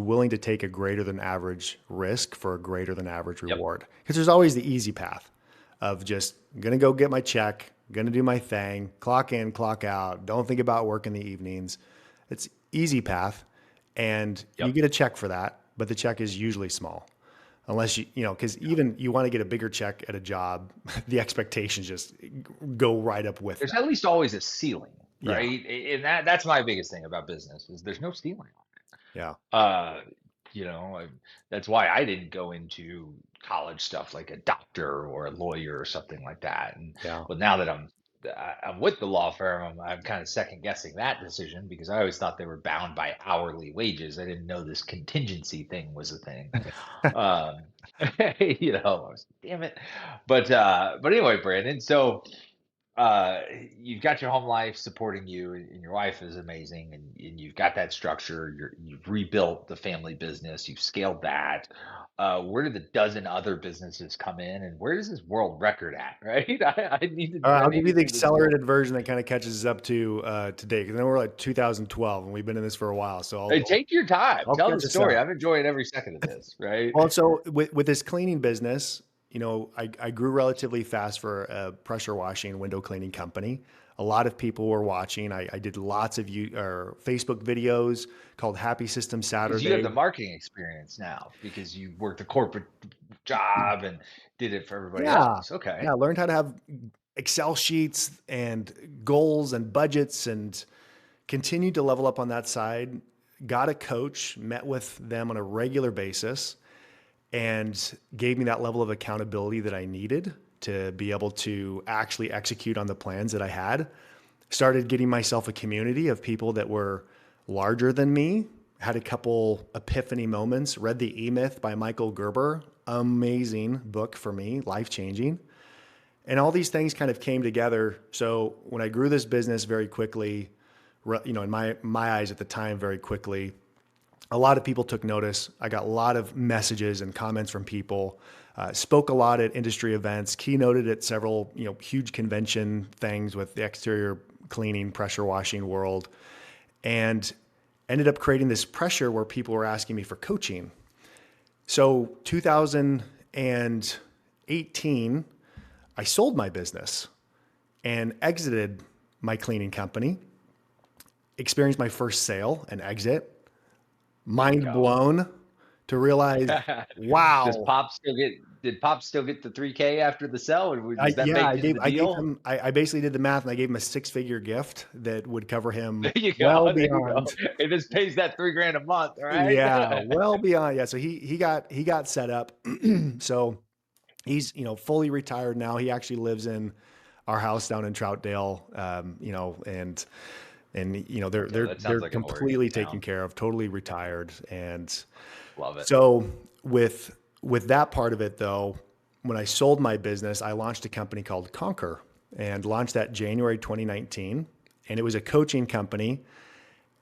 willing to take a greater than average risk for a greater than average Yep. reward. Because there's always the easy path of just gonna go get my check, gonna do my thing, clock in, clock out, don't think about work in the evenings. It's easy path, and you Yep. get a check for that, but the check is usually small. Unless because even you want to get a bigger check at a job, the expectations just go right up with There's that. at least always a ceiling, Yeah, right? And that's my biggest thing about business is there's no ceiling. yeah, Uh, you know, I, that's why I didn't go into college stuff like a doctor or a lawyer or something like that. And yeah. but now that I'm with the law firm, I'm kind of second guessing that decision because I always thought they were bound by hourly wages. I didn't know this contingency thing was a thing. Um, I was, damn it. But anyway, Brandon. So uh you've got your home life supporting you and your wife is amazing and you've got that structure you've rebuilt the family business, you've scaled that. Where do the dozen other businesses come in and where does this world record at? Right. I All right, I I'll need give to you the do this world. accelerated version that kind of catches us up to today. Because then we're like 2012, and we've been in this for a while. So Hey, take your time, I'll tell the catch us story. up. I'm enjoying every second of this, right? Well, so with this cleaning business, I grew relatively fast for a pressure washing window cleaning company. A lot of people were watching. I did lots of Facebook videos called Happy System Because you have Saturday. the marketing experience now because you worked a corporate job and did it for everybody Yeah, else. Okay. yeah. Learned how to have Excel sheets and goals and budgets, and continued to level up on that side. Got a coach, met with them on a regular basis, and gave me that level of accountability that I needed to be able to actually execute on the plans that I had. Started getting myself a community of people that were larger than me. Had a couple epiphany moments. Read The E Myth by Michael Gerber. Amazing book for me, life changing. And all these things kind of came together. So when I grew this business very quickly, in my eyes at the time, very quickly, a lot of people took notice. I got a lot of messages and comments from people. Spoke a lot at industry events. Keynoted at several huge convention things with the exterior cleaning, pressure washing world, and ended up creating this pressure where people were asking me for coaching. So 2018, I sold my business and exited my cleaning company. Experienced my first sale and exit. There you Mind go. blown to realize, Does wow. Pop still get did Pop still get the 3K after the sell, or was that Yeah, baked into the I gave deal? him, I basically did the math and I gave him a six-figure gift that would cover him There you well go. There you go. beyond. It just pays that 3 grand a month, all right? Yeah, well beyond. Yeah, so he got set up. So he's fully retired now. He actually lives in our house down in Troutdale. And they're Yeah, they're that sounds they're like an Oregon completely taken town. care of, totally retired. And Love it. so with that part of it though, when I sold my business, I launched a company called Conquer and launched that January 2019. And it was a coaching company.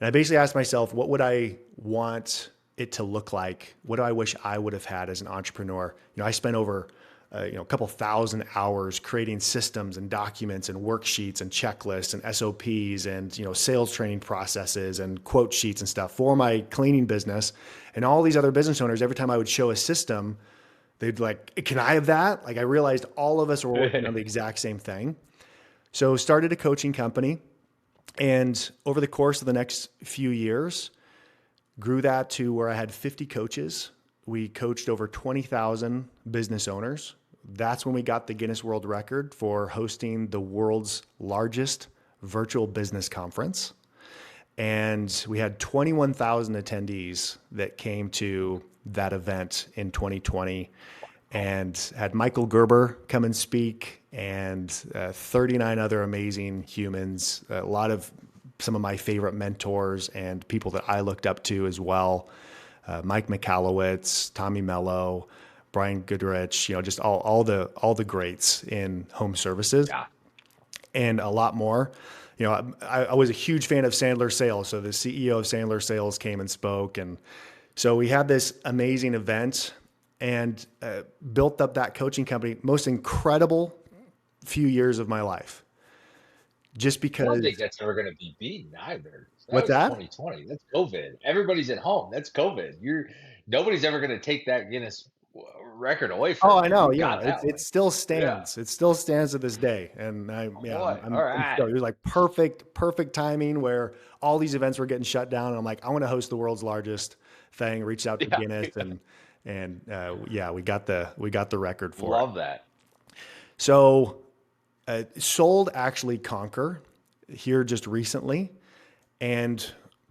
And I basically asked myself, what would I want it to look like? What do I wish I would have had as an entrepreneur? I spent over a couple thousand hours creating systems and documents and worksheets and checklists and SOPs and sales training processes and quote sheets and stuff for my cleaning business. And all these other business owners, every time I would show a system, they'd like, "Can I have that?" Like I realized all of us were working on the exact same thing. So started a coaching company. And over the course of the next few years, grew that to where I had 50 coaches. We coached over 20,000 business owners. That's when we got the Guinness World Record for hosting the world's largest virtual business conference. And we had 21,000 attendees that came to that event in 2020 and had Michael Gerber come and speak and 39 other amazing humans, a lot of some of my favorite mentors and people that I looked up to as well. Mike Michalowicz, Tommy Mello, Brian Goodrich, just all the greats in home services Yeah. and a lot more. I was a huge fan of Sandler Sales. So the CEO of Sandler Sales came and spoke. And so we had this amazing event and built up that coaching company. Most incredible few years of my life. Just I don't because, think that's ever going to be beaten either. That what's was that? 2020. That's COVID. Everybody's at home. That's COVID. Nobody's ever going to take that Guinness record away Oh, from I you. know. You Yeah, got that it one. still Yeah. stands. It still stands to this day. And Oh boy. All I'm right. stoked. It was like perfect timing where all these events were getting shut down. And I'm like, I want to host the world's largest thing. Reached out to Yeah. Guinness and yeah, we got the record for it. Love that. So sold actually Conquer here just recently. And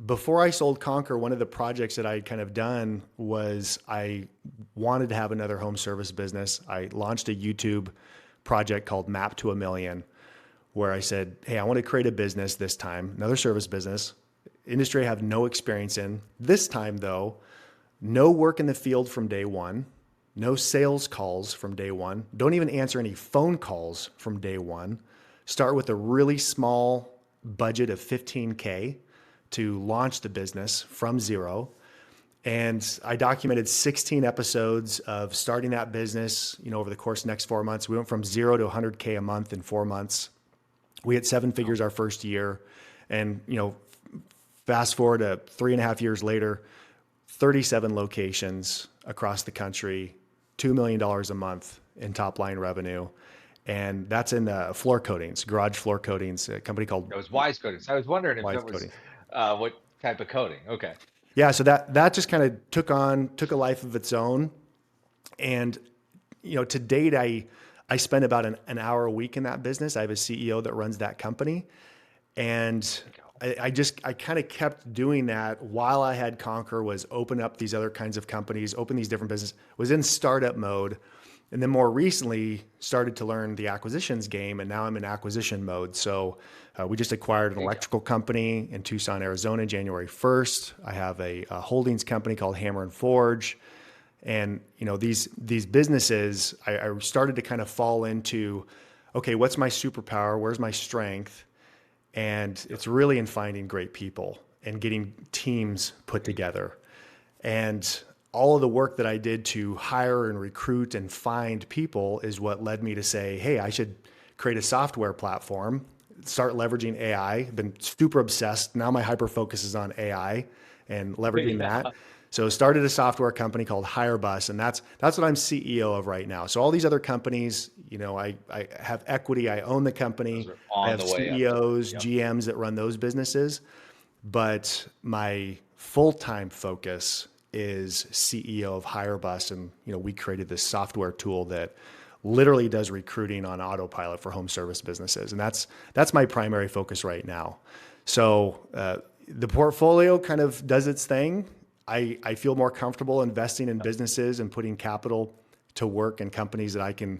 before I sold Conquer, one of the projects that I had kind of done was I wanted to have another home service business. I launched a YouTube project called Map to a Million, where I said, hey, I want to create a business this time, another service business, industry I have no experience in. This time, though, no work in the field from day one, no sales calls from day one, don't even answer any phone calls from day one. Start with a really small budget of 15K to launch the business from zero. And I documented 16 episodes of starting that business, over the course of the next 4 months. We went from zero to 100K a month in 4 months. We hit seven Wow. figures our first year. And, fast forward to 3.5 years later, 37 locations across the country, $2 million a month in top line revenue. And that's in floor coatings, garage floor coatings, a company called It was wise coding. So I was wondering if Wise it was Coatings. what type of coding. Okay. Yeah, so that just kind of took a life of its own. And to date, I spend about an hour a week in that business. I have a CEO that runs that company, and I kind of kept doing that while I had Conquer, was open up these other kinds of companies, open these different businesses, was in startup mode. And then more recently started to learn the acquisitions game. And now I'm in acquisition mode. So we just acquired an There you go. electrical company in Tucson, Arizona, January 1st. I have a holdings company called Hammer and Forge. And these businesses, I started to kind of fall into, okay, what's my superpower? Where's my strength? And it's really in finding great people and getting teams put There you go. together. And all of the work that I did to hire and recruit and find people is what led me to say, hey, I should create a software platform, start leveraging AI. I've been super obsessed. Now my hyper focus is on AI and leveraging Yeah. that. So started a software company called HireBus, and that's what I'm CEO of right now. So all these other companies, I have equity, I own the Those company, are I on have the way up there. CEOs, Yep. GMs that run those businesses, but my full-time focus is CEO of HireBus, and we created this software tool that literally does recruiting on autopilot for home service businesses, and that's my primary focus right now. So the portfolio kind of does its thing. I feel more comfortable investing in businesses and putting capital to work in companies that I can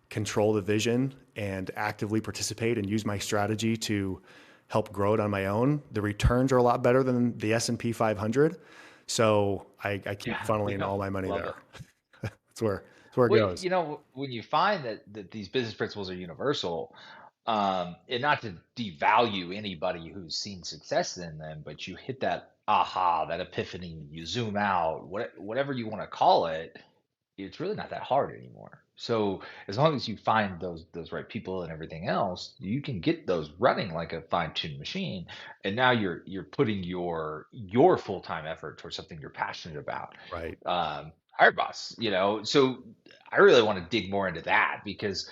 control the vision and actively participate and use my strategy to help grow it on my own. The returns are a lot better than the S&P 500. So I keep Yeah. funneling Yeah. all my money Love there. it. That's where it Well, goes. when you find that these business principles are universal, and not to devalue anybody who's seen success in them, but you hit that aha, that epiphany, you zoom out, whatever you want to call it, it's really not that hard anymore. So as long as you find those right people and everything else, you can get those running like a fine-tuned machine. And now you're putting your full-time effort towards something you're passionate about. Right. Hire boss, So I really want to dig more into that because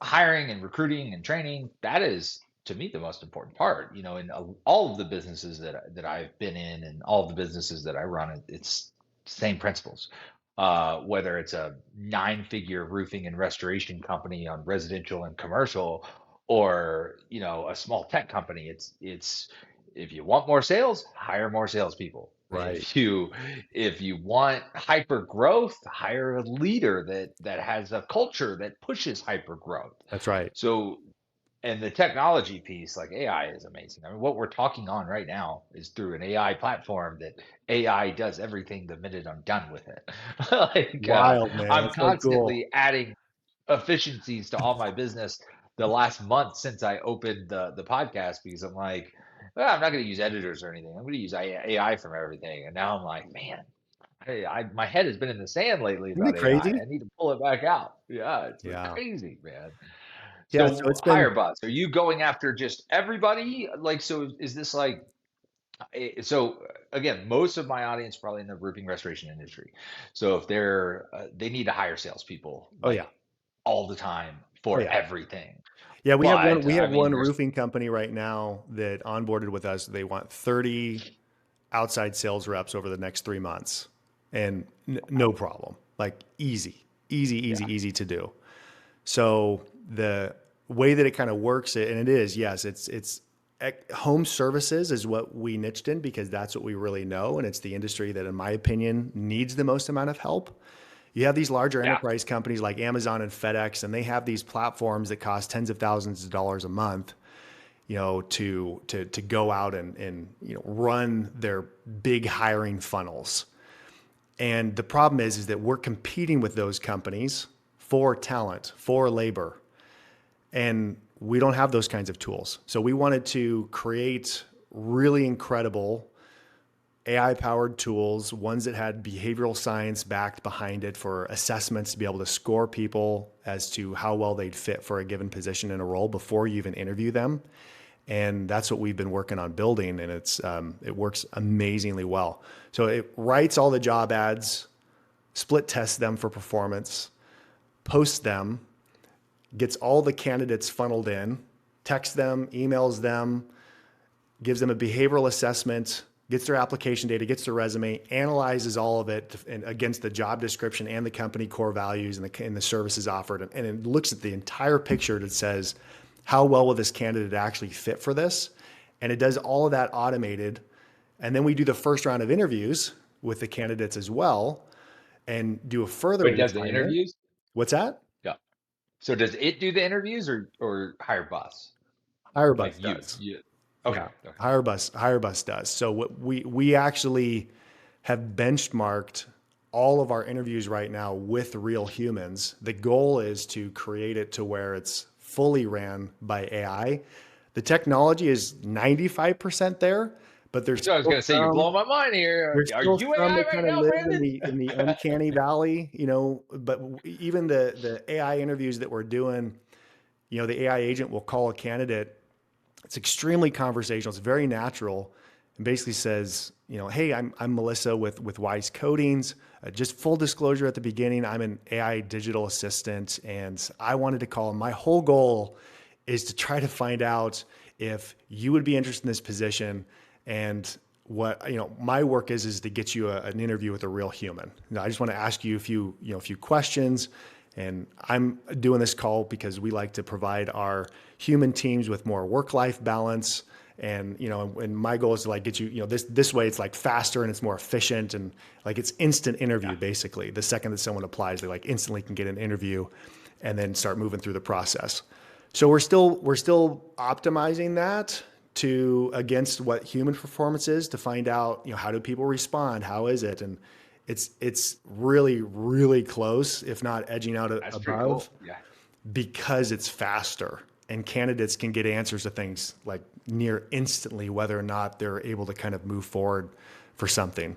hiring and recruiting and training, that is. to me the most important part. In all of the businesses that I've been in and all of the businesses that I run, it's same principles. Whether it's a nine-figure roofing and restoration company on residential and commercial, or a small tech company, it's if you want more sales, hire more salespeople. Right. If you want hyper growth, hire a leader that has a culture that pushes hyper growth. That's right. So, and the technology piece, like AI, is amazing. I mean, what we're talking on right now is through an AI platform that AI does everything the minute I'm done with it. Like, Wild, man. I'm That's so cool. constantly adding efficiencies to all my business the last month since I opened the podcast, because I'm like, well, I'm not going to use editors or anything. I'm going to use AI from everything. And now I'm like, man, hey, my head has been in the sand lately Isn't it about AI. crazy? I need to pull it back out. Yeah, it's been Yeah. crazy, man. Yeah. So So it's hire been, bots, are you going after just everybody? Like, so is this like, so again, most of my audience probably in the roofing restoration industry. So if they need to hire salespeople oh yeah. like all the time Oh for yeah. everything. Yeah, But we I have mean, one there's roofing company right now that onboarded with us. They want 30 outside sales reps over the next 3 months. And no problem. Like easy, easy, easy, yeah, easy to do. So the way that it kind of works, and it is, yes, it's home services is what we niched in because that's what we really know. And it's the industry that, in my opinion, needs the most amount of help. You have these larger yeah, enterprise companies like Amazon and FedEx, and they have these platforms that cost tens of thousands of dollars a month, to go out and run their big hiring funnels. And the problem is that we're competing with those companies for talent, for labor, and we don't have those kinds of tools. So we wanted to create really incredible AI powered tools, ones that had behavioral science backed behind it for assessments to be able to score people as to how well they'd fit for a given position in a role before you even interview them. And that's what we've been working on building, and it works amazingly well. So it writes all the job ads, split tests them for performance, posts them, gets all the candidates funneled in, texts them, emails them, gives them a behavioral assessment, gets their application data, gets their resume, analyzes all of it against the job description and the company core values and the services offered. And it looks at the entire picture that says, how well will this candidate actually fit for this? And it does all of that automated. And then we do the first round of interviews with the candidates as well and do a further but does the refinement. interviews? What's that? Yeah. So does it do the interviews or hire bots? Like HireBus you? does. You? Okay. Yeah, Okay. HireBus does. So what we actually have benchmarked all of our interviews right now with real humans. The goal is to create it to where it's fully ran by AI. The technology is 95% there, but So I was gonna say, you're blowing my mind here. there's Are still you some AI that right kind of now, live Brandon? in the uncanny valley, but even the AI interviews that we're doing, the AI agent will call a candidate. It's extremely conversational. It's very natural, and basically says, hey, I'm Melissa with Wise Codings. Just full disclosure at the beginning, I'm an AI digital assistant, and I wanted to call. My whole goal is to try to find out if you would be interested in this position, and what my work is to get you an interview with a real human. Now, I just want to ask you a few questions. And I'm doing this call because we like to provide our human teams with more work-life balance. And, and my goal is to get you, this way it's like faster and it's more efficient, and like it's instant interview, Yeah. basically. The second that someone applies, they instantly can get an interview and then start moving through the process. So we're still optimizing that to against what human performance is to find out, how do people respond? How is it? And it's really, really close, if not edging out That's pretty above, cool. Yeah. because it's faster and candidates can get answers to things like near instantly, whether or not they're able to kind of move forward for something.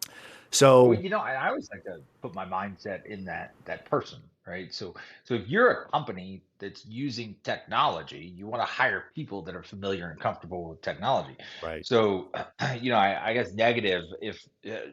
Well, So I always like to put my mindset in that person, right? So if you're a company that's using technology, you want to hire people that are familiar and comfortable with technology. right. So, I guess negative, if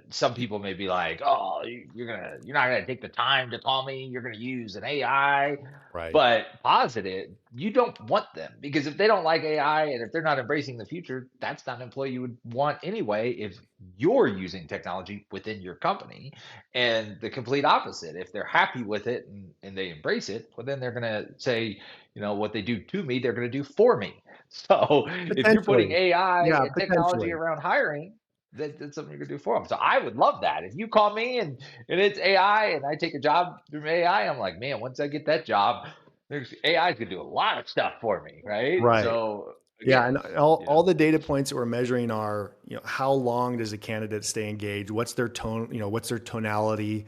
some people may be like, "Oh, you're not gonna take the time to call me. You're gonna use an AI." Right. But positive, you don't want them because if they don't like AI and if they're not embracing the future, that's not an employee you would want anyway. If you're using technology within your company, and the complete opposite, if they're happy with it and they embrace it, well, then they're gonna say, what they do to me, they're gonna do for me. So if you're putting Potentially. AI Yeah, and technology potentially. around hiring, that's something you can do for them. So I would love that. If you call me and it's AI and I take a job through AI, I'm like, man, once I get that job, there's AI is gonna do a lot of stuff for me, right? Right. So Yeah, again, and all the data points that we're measuring are, how long does a candidate stay engaged? What's their tone, what's their tonality?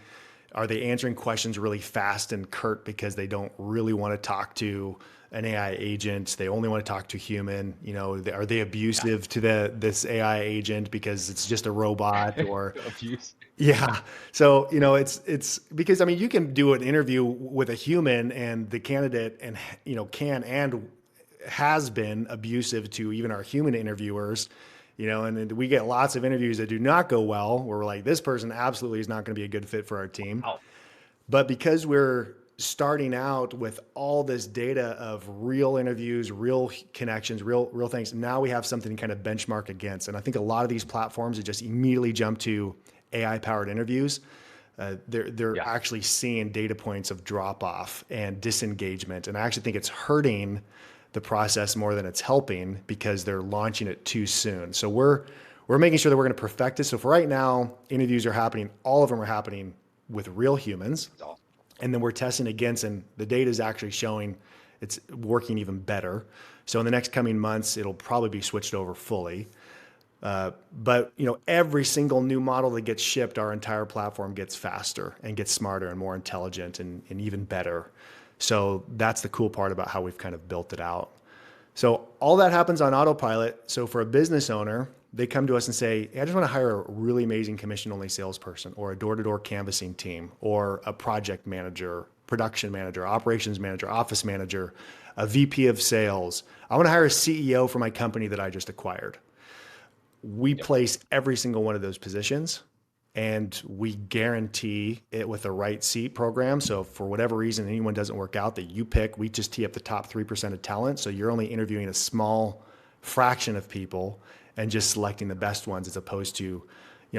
Are they answering questions really fast and curt because they don't really want to talk to an AI agent? They only want to talk to a human. Are they abusive to this AI agent because it's just a robot? Or abuse. yeah. So, it's because, I mean, you can do an interview with a human and the candidate and, can and has been abusive to even our human interviewers, and then we get lots of interviews that do not go well, where we're like, this person absolutely is not going to be a good fit for our team. Wow. But because we're starting out with all this data of real interviews, real connections, real things, now we have something to kind of benchmark against. And I think a lot of these platforms that just immediately jump to AI powered interviews, they're Yeah. actually seeing data points of drop off and disengagement. And I actually think it's hurting the process more than it's helping because they're launching it too soon. So we're making sure that we're going to perfect it. So for right now, interviews are happening. All of them are happening with real humans, That's awesome. and then we're testing against, and the data is actually showing it's working even better. So in the next coming months, it'll probably be switched over fully. But every single new model that gets shipped, our entire platform gets faster and gets smarter and more intelligent and even better. So that's the cool part about how we've kind of built it out. So all that happens on autopilot. So for a business owner, they come to us and say, hey, I just want to hire a really amazing commission only salesperson or a door-to-door canvassing team or a project manager, production manager, operations manager, office manager, a VP of sales. I want to hire a CEO for my company that I just acquired. We Yep. place every single one of those positions and we guarantee it with a right seat program. So if for whatever reason anyone doesn't work out that you pick, we just tee up the top 3% of talent. So you're only interviewing a small fraction of people and just selecting the best ones as opposed to,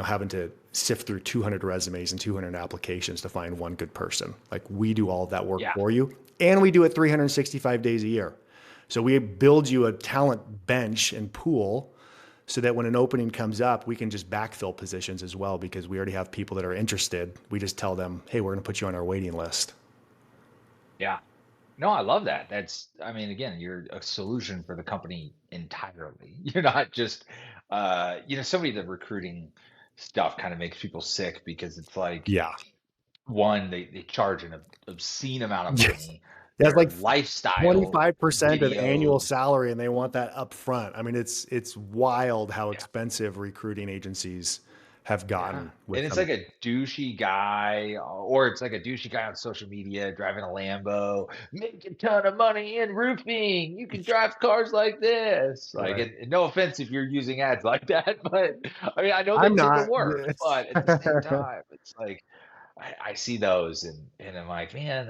having to sift through 200 resumes and 200 applications to find one good person. Like we do all of that work Yeah. for you, and we do it 365 days a year. So we build you a talent bench and pool so that when an opening comes up, we can just backfill positions as well because we already have people that are interested. We just tell them, hey, we're going to put you on our waiting list. Yeah. No, I love that. I mean, again, you're a solution for the company entirely. You're not just, some of the recruiting stuff kind of makes people sick because it's like, Yeah. one, they charge an obscene amount of Yes. money. That's Their like lifestyle 25% of annual videos. salary, and they want that up front. I mean, it's wild how Yeah. expensive recruiting agencies have Yeah. gotten with And it's some. like a douchey guy, or it's like a douchey guy on social media driving a Lambo, make a ton of money in roofing. You can drive cars like this. Like, Right. and no offense if you're using ads like that, but I mean, I know they I'm take a not. work, but at the same time, it's like, I see those and I'm like, man,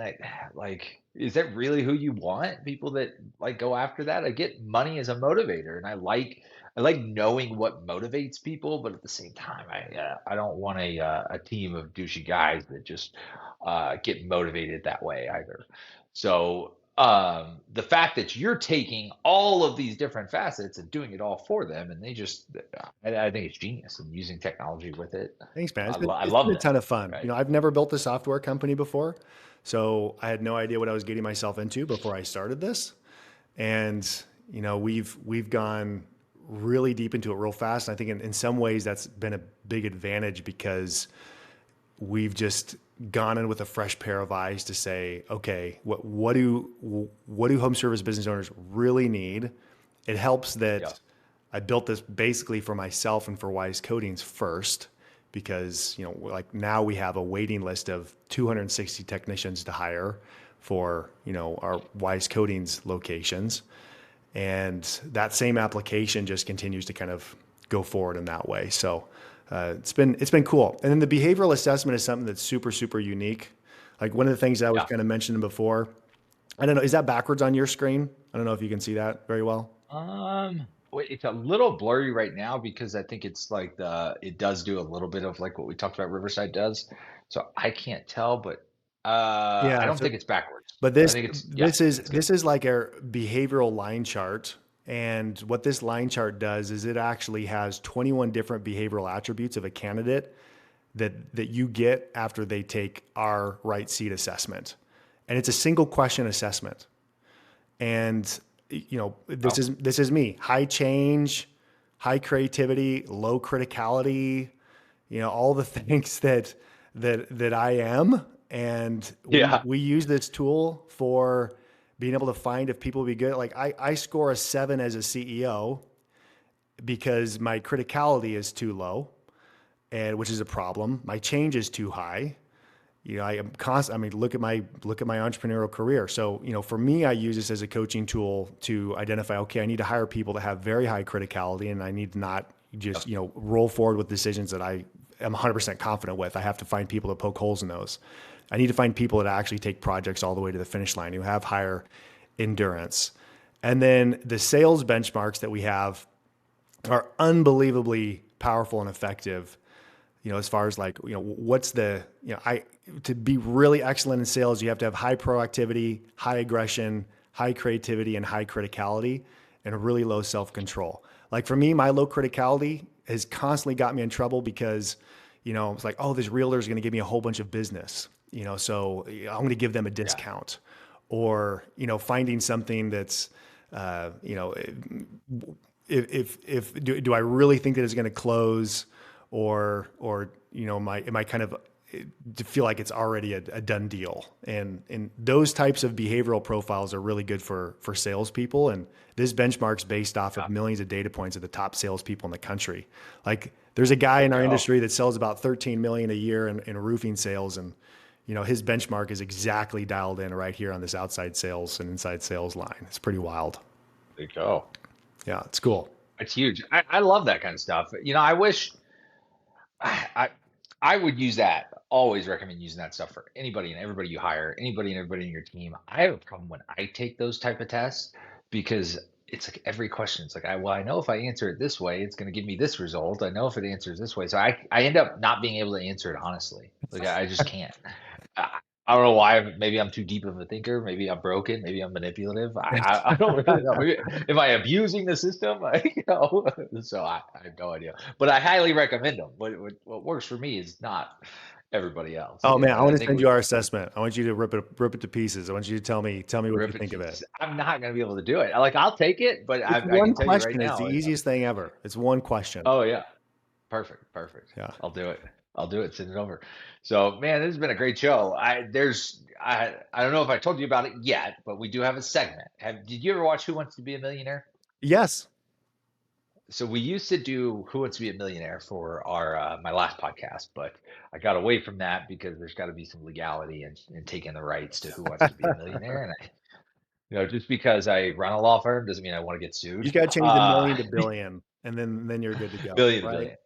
like, is that really who you want? People that like go after that? I get money as a motivator, and I like knowing what motivates people, but at the same time, I don't want a team of douchey guys that just get motivated that way either. So the fact that you're taking all of these different facets and doing it all for them, and I think it's genius and using technology with it. Thanks, man. I It's been love a ton that. of fun. Right. I've never built a software company before, so I had no idea what I was getting myself into before I started this. And we've gone really deep into it real fast. And I think in some ways that's been a big advantage because we've just gone in with a fresh pair of eyes to say, okay, what do home service business owners really need? It helps Yeah. that I built this basically for myself and for Wise Coatings first, because like now we have a waiting list of 260 technicians to hire for our Wise Coatings locations, and that same application just continues to kind of go forward in that way. So It's been cool. And then the behavioral assessment is something that's super, super unique. Like one of the things that I was Yeah. kind of mentioning before, I don't know, is that backwards on your screen? I don't know if you can see that very well. Wait, it's a little blurry right now because I think it's like it does do a little bit of like what we talked about Riverside does. So I can't tell, but I Yeah. don't So, think it's backwards. but I this think it's, yeah, this is it's good. this is like a behavioral line chart. And what this line chart does is it actually has 21 different behavioral attributes of a candidate that you get after they take our right seat assessment. And it's a single question assessment. And Oh, this is me. High change, high creativity, low criticality, all the things that I am. And we yeah. we use this tool for being able to find if people would be good. Like I score a 7 as a CEO because my criticality is too low, and which is a problem. My change is too high. I am constant. I mean, look at my entrepreneurial career. So, for me, I use this as a coaching tool to identify. Okay, I need to hire people that have very high criticality, and I need to not just roll forward with decisions that I am 100% confident with. I have to find people to poke holes in those. I need to find people that actually take projects all the way to the finish line, who have higher endurance. And then the sales benchmarks that we have are unbelievably powerful and effective. As far as like, what's the, I, to be really excellent in sales, you have to have high proactivity, high aggression, high creativity, and high criticality, and a really low self-control. Like for me, my low criticality has constantly got me in trouble because, it's like, oh, this realtor is going to give me a whole bunch of business, so I'm going to give them a Yeah. discount, or, finding something that's, uh, you know, if do I really think that it's going to close, or am I kind of to feel like it's already a done deal? And those types of behavioral profiles are really good for salespeople. And this benchmark's based off of Yeah. millions of data points of the top salespeople in the country. Like there's a guy There you in our go. industry that sells about 13 million a year in roofing sales, and his benchmark is exactly dialed in right here on this outside sales and inside sales line. It's pretty wild. There you go. Yeah, it's cool. It's huge. I love that kind of stuff. I wish I I would use that. Always recommend using that stuff for anybody and everybody you hire, anybody and everybody in your team. I have a problem when I take those type of tests because it's like every question. It's like, I know if I answer it this way, it's going to give me this result. I know if it answers this way. So I end up not being able to answer it honestly. Like I just can't. I don't know why. Maybe I'm too deep of a thinker. Maybe I'm broken. Maybe I'm manipulative. I don't really know. Maybe am I abusing the system? So I have no idea. But I highly recommend them. What works for me is not everybody else. Oh man, I And I want to think send you our assessment. I want you to rip it to pieces. I want you to tell me what you rip it think to of it. pieces. I'm not going to be able to do it. Like I'll take it, but It's I one can tell you right question. It's the now. easiest thing ever. It's one question. Oh yeah. Perfect, perfect. Yeah. I'll do it. I'll do it. Send it over. So, man, this has been a great show. I don't know if I told you about it yet, but we do have a segment. Did you ever watch Who Wants to Be a Millionaire? Yes. So we used to do Who Wants to Be a Millionaire for our my last podcast, but I got away from that because there's got to be some legality in taking the rights to Who Wants to Be a Millionaire, and just because I run a law firm doesn't mean I want to get You sued. got to change the million to billion, and then you're good to go, Billion to right? billion.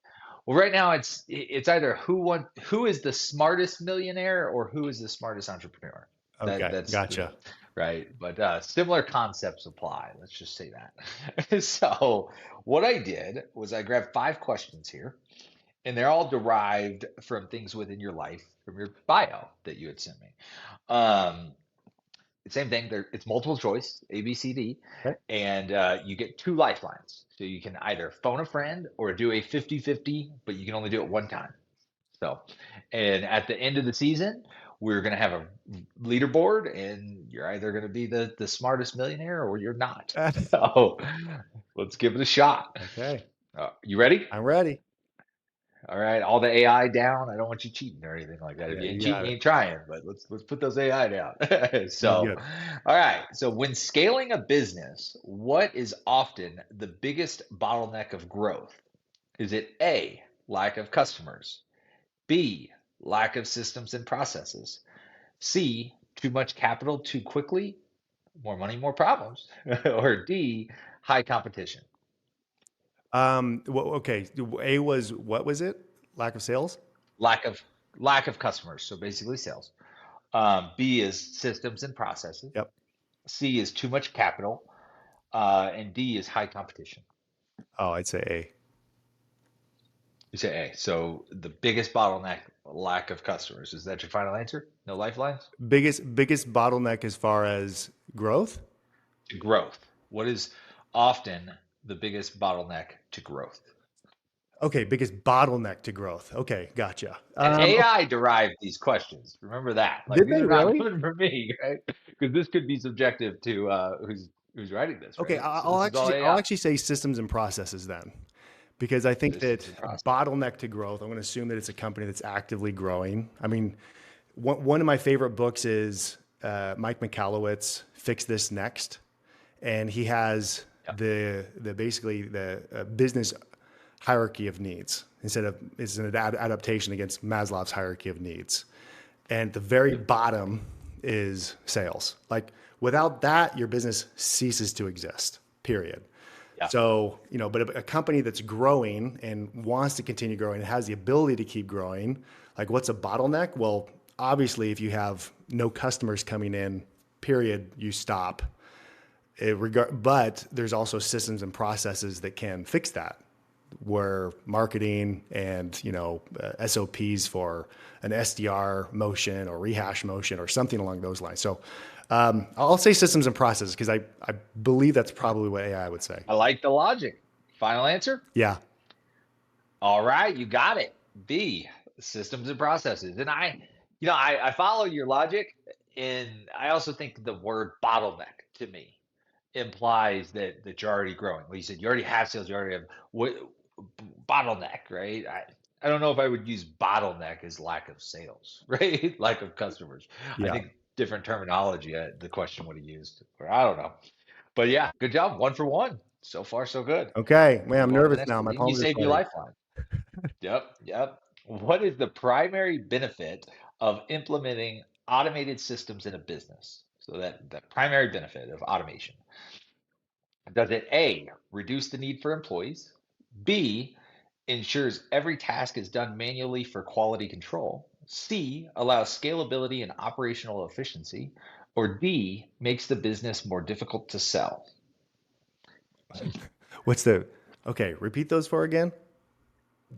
Well, right now it's either who is the smartest millionaire or who is the smartest entrepreneur. Okay, That's gotcha. right. But similar concepts apply. Let's just say that. So what I did was I grabbed 5 questions here, and they're all derived from things within your life, from your bio that you had sent me. Um, same thing. It's multiple choice, A, B, C, D, Okay. and you get 2 lifelines. So you can either phone a friend or do a 50-50, but you can only do it one time. So, and at the end of the season, we're going to have a leaderboard, and you're either going to be the smartest millionaire or you're not. So let's give it a shot. Okay, You ready? I'm ready. All right, all the AI down. I don't want you cheating or anything like that. If Yeah, you ain't you cheating, got you it. ain't trying. But let's put those AI down. Sounds So, good. all right. So when scaling a business, what is often the biggest bottleneck of growth? Is it A, lack of customers, B, lack of systems and processes, C, too much capital too quickly, more money, more problems, or D, high competition? Okay. A was what was it? Lack of sales? Lack of lack of customers. So basically sales. B is systems and processes. Yep. C is too much capital. And D is high competition. Oh, I'd say A. You say A. So the biggest bottleneck, lack of customers. Is that your final answer? No lifelines? Biggest bottleneck as far as growth? To growth. What is often the biggest bottleneck to growth? Okay, biggest bottleneck to growth. Okay, gotcha. And AI derived these questions. Remember that. Like Did these they are not really? coming from me, right? Because this could be subjective to who's writing this, Okay, right? So this is all I'll AI. actually say systems and processes then, because I think Systems that and process. bottleneck to growth. I'm going to assume that it's a company that's actively growing. I mean, one of my favorite books is Mike Michalowicz, Fix This Next, and he has Yeah. the basically the business hierarchy of needs instead of it's an adaptation against Maslow's hierarchy of needs. And the very bottom is sales. Like without that, your business ceases to exist, period. Yeah. So, but a company that's growing and wants to continue growing and has the ability to keep growing, like what's a bottleneck? Well, obviously, if you have no customers coming in, period, you stop. But there's also systems and processes that can fix that where marketing and SOPs for an SDR motion or rehash motion or something along those lines. So I'll say systems and processes because I believe that's probably what AI would say. I like the logic. Final answer? Yeah. All right, you got it. B, systems and processes. And I follow your logic, and I also think the word bottleneck to me implies that you're already growing. Well, you said you already have sales, you already have what bottleneck, right? I don't know if I would use bottleneck as lack of sales, right? Lack of customers. I Yeah. think different terminology, the question would have used, or I don't know. But yeah, good job. One for one. So far, so good. Okay. Man, I'm Move on to the nervous next now. one. My You palms are saved your sweaty. lifeline. Yep, yep. What is the primary benefit of implementing automated systems in a business? So that the primary benefit of automation. Does it A, reduce the need for employees? B, ensures every task is done manually for quality control? C, allows scalability and operational efficiency? Or D, makes the business more difficult to sell? Okay, repeat those four again.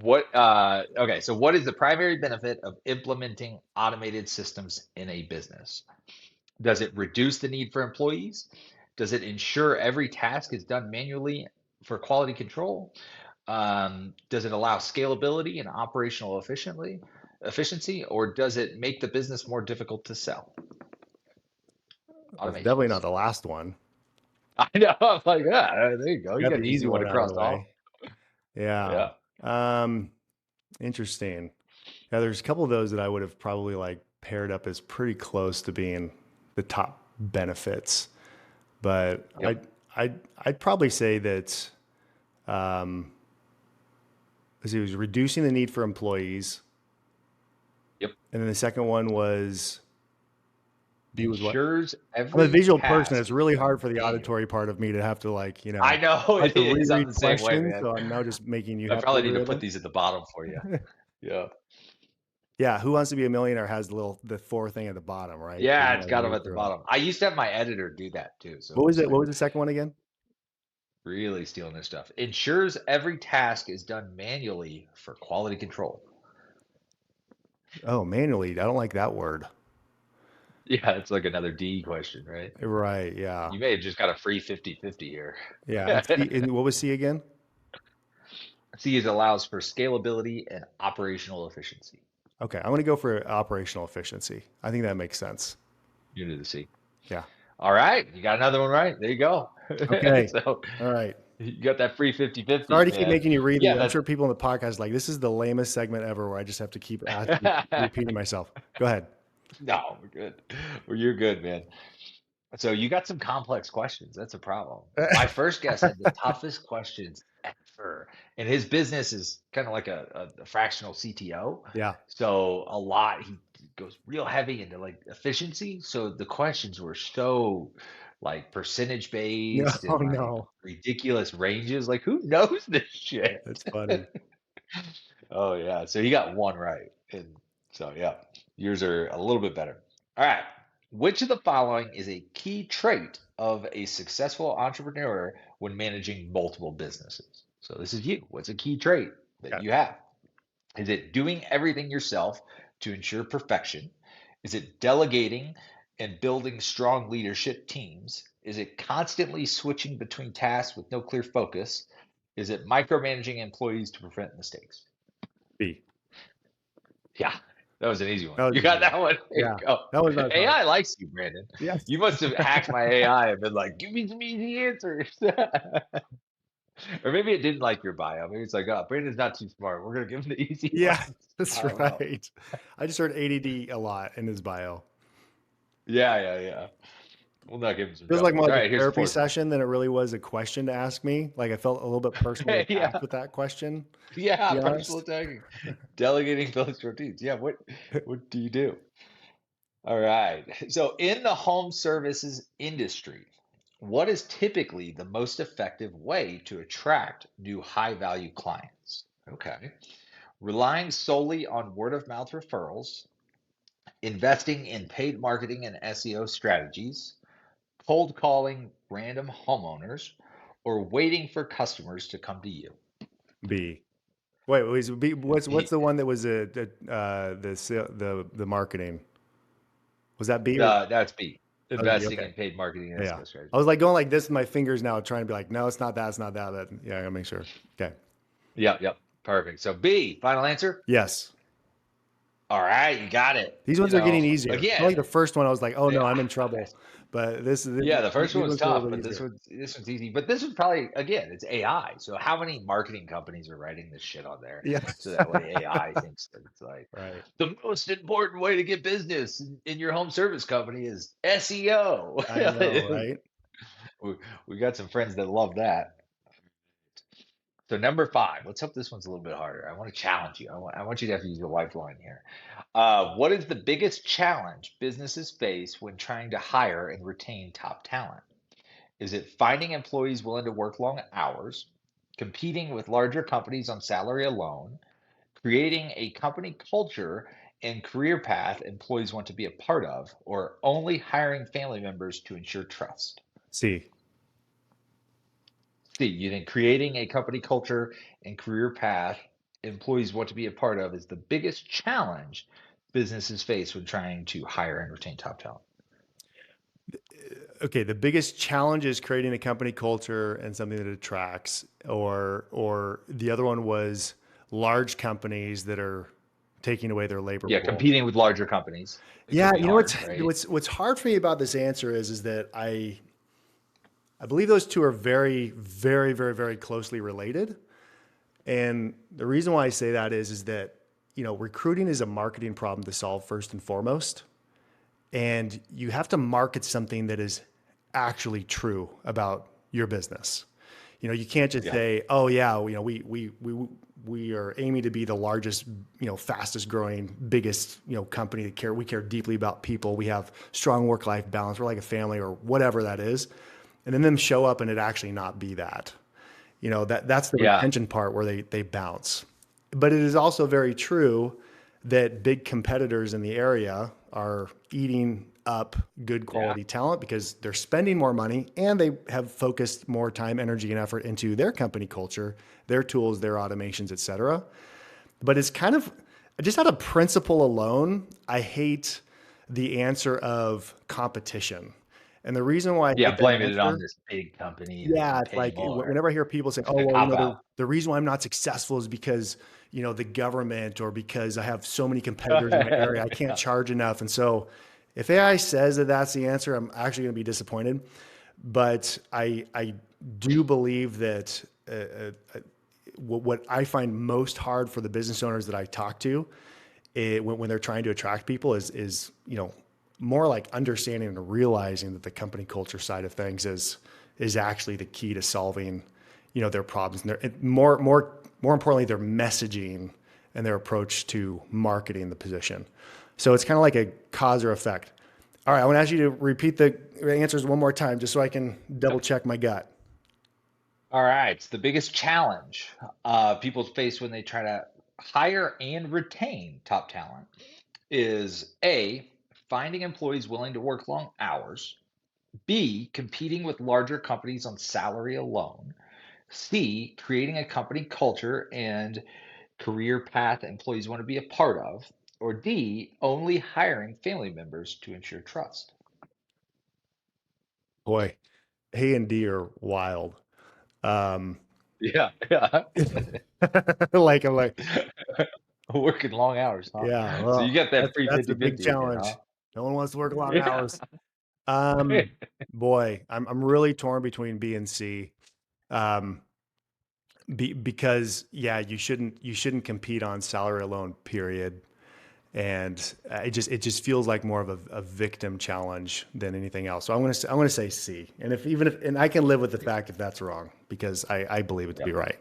Okay, so what is the primary benefit of implementing automated systems in a business? Does it reduce the need for employees? Does it ensure every task is done manually for quality control? Does it allow scalability and operational efficiency, or does it make the business more difficult to sell? It's definitely not Automations. the last one. I know. I'm like, yeah, there you go. I You got got the an easy easy one one out of across the all. way. Yeah. Yeah. Um, Interesting. Yeah, there's a couple of those that I would have probably like paired up as pretty close to being the top benefits. But Yep. I'd probably say that um, as it was reducing the need for employees, Yep. and then the second one was B was what? Ensures I'm a every visual person. task It's is really done hard for the manually. auditory part of me to have to I know I like it to is. I'm the reread same way, questions. man. So I'm now just making you I have to probably need to reread put them. these at the bottom for you. Yeah. Yeah, Who Wants to Be a Millionaire has the four thing at the bottom, right? You Yeah, it's gotta got them read at the through 'em. bottom. I used to have my editor do that too. So What was just it? like What was the second one again? really stealing this stuff. Ensures every task is done manually for quality control. Oh, manually. I don't like that word. Yeah, it's like another D question, right? Right. Yeah. You may have just got a free 50-50 here. Yeah. And what was C again? C is allows for scalability and operational efficiency. Okay. I'm going to go for operational efficiency. I think that makes sense. You do the C. Yeah. All right, you got another one right. There you go. Okay. So All right. you got that free 50-50, Sorry to keep man. making you read Yeah, these. I'm that's sure people in the podcast like this is the lamest segment ever where I just have to keep asking, repeating myself. Go ahead. no, we're good. Well, you're good, man. So you got some complex questions. That's a problem. My first guest had the toughest questions ever, and his business is kind of like a fractional CTO. Yeah. So he goes real heavy into like efficiency. So the questions were so like percentage No. based Oh and like no. ridiculous ranges. Like who knows this shit? That's funny. Oh yeah. So you got one right. And so yeah, yours are a little bit better. All right. Which of the following is a key trait of a successful entrepreneur when managing multiple businesses? So this is you. What's a key trait that Yeah. you have? Is it doing everything yourself to ensure perfection? Is it delegating and building strong leadership teams? Is it constantly switching between tasks with no clear focus? Is it micromanaging employees to prevent mistakes? B. Yeah, that was an easy one. That was You got easy. that one. There you Yeah. go. That was not hard. AI likes you, Brandon. Yes. You must have hacked my AI and been like, give me some easy answers. Or maybe it didn't like your bio. Maybe it's like, oh, Brandon's not too smart. We're gonna give him the easy Yeah, ones. that's I don't know. right. I just heard ADD a lot in his bio. Yeah, yeah, yeah. We'll not give him some Feels like more troubles. All like a right, here's the therapy fourth one. session than it really was a question to ask me. Like I felt a little bit personally attacked Yeah, with that question, to yeah, be personal honest. attacking. Delegating those routines. Yeah, what do you do? All right. So in the home services industry, what is typically the most effective way to attract new high value clients? Okay. Relying solely on word of mouth referrals, investing in paid marketing and SEO strategies, cold calling random homeowners, or waiting for customers to come to you. B. Wait, was B, what's He- the one that was the marketing? Was that B or that's B. that was B? Investing Okay. in paid marketing and Yeah. SEO I was strategies. like going like this with my fingers now, trying to be like, no, it's not that, it's not that. But yeah, I gotta make sure. Okay. Yep, yep. Perfect. So B, final answer. Yes. All right, you got it. These ones are getting easier. I feel Again, like the first one I was like, oh no, yeah, I'm in trouble. But yeah, the first one these was ones feel a tough, little bit but easier. this one's easy. But this is probably again, it's AI. So how many marketing companies are writing this shit on there Yeah. so that way AI thinks that it's like Right. the most important way to get business in your home service company is SEO. I know, right? we, we got some friends that love that. So number five, let's hope this one's a little bit harder. I want to challenge you. I want you to have to use your lifeline here. What is the biggest challenge businesses face when trying to hire and retain top talent? Is it finding employees willing to work long hours, competing with larger companies on salary alone, creating a company culture and career path employees want to be a part of, or only hiring family members to ensure trust? See. See, you think creating a company culture and career path employees want to be a part of is the biggest challenge businesses face when trying to hire and retain top talent. Okay, the biggest challenge is creating a company culture and something that attracts, or the other one was large companies that are taking away their labor Yeah, pool. competing with larger companies. It Yeah, could be you know hard, right? what's hard for me about this answer is that I believe those two are very, very, very, very closely related. And the reason why I say that is that, recruiting is a marketing problem to solve first and foremost. And you have to market something that is actually true about your business. You can't just Yeah. say, "Oh yeah, we are aiming to be the largest, fastest growing, biggest, company that we care deeply about people. We have strong work life balance. We're like a family," or whatever that is, and then them show up and it actually not be that. That's the Yeah. retention part where they bounce. But it is also very true that big competitors in the area are eating up good Yeah. quality talent because they're spending more money and they have focused more time, energy, and effort into their company culture, their tools, their automations, et cetera. But it's kind of just out of principle alone, I hate the answer of competition. And the reason why I Yeah. hate that Blaming it on answer, this big company that yeah, can it's pay like more. whenever I hear people say, It's "Oh, like a well, cop out. the reason why I'm not successful is because the government or because I have so many competitors in my area, I can't Yeah. charge enough." And so, if AI says that that's the answer, I'm actually going to be disappointed. But I do believe that what I find most hard for the business owners that I talk to when they're trying to attract people is more like understanding and realizing that the company culture side of things is actually the key to solving their problems and more importantly their messaging and their approach to marketing the position. So it's kind of like a cause or effect. All right, I want to ask you to repeat the answers one more time just so I can double check my gut. All right. The biggest challenge people face when they try to hire and retain top talent is A, finding employees willing to work long hours, B, competing with larger companies on salary alone, C, creating a company culture and career path employees want to be a part of, or D, only hiring family members to ensure trust. Boy, A and D are wild. Um, Yeah, yeah. like I'm like, Working long hours, huh? yeah, So you well, get that free that's a big 50-50 again, huh? challenge. No one wants to work a lot of Yeah. hours. Boy, I'm really torn between B and C. Um, because yeah, you shouldn't compete on salary alone, period. And it just feels like more of a victim challenge than anything else. So I'm gonna say C. And even if I can live with the fact if that's wrong because I believe it to be Yep. right.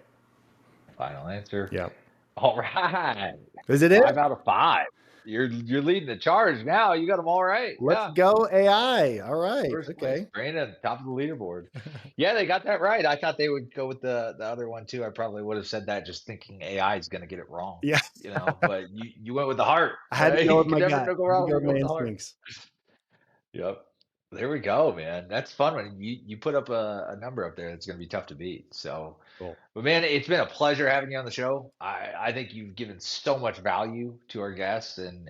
Final answer. Yeah. All right. Is it it? 5 out of 5. You're leading the charge now. You got them all right. Let's Yeah. go AI. All right. First place, Okay. Brandon, top of the leaderboard. Yeah, they got that right. I thought they would go with the other one too. I probably would have said that just thinking AI is going to get it wrong, Yeah. but you went with the heart, I had to right? go with You my could never gut. go I had to wrong go when with you go my with the heart. instincts. Yep. There we go, man. That's fun when you put up a number up there that's going to be tough to beat. So, Cool. but man, it's been a pleasure having you on the show. I think you've given so much value to our guests and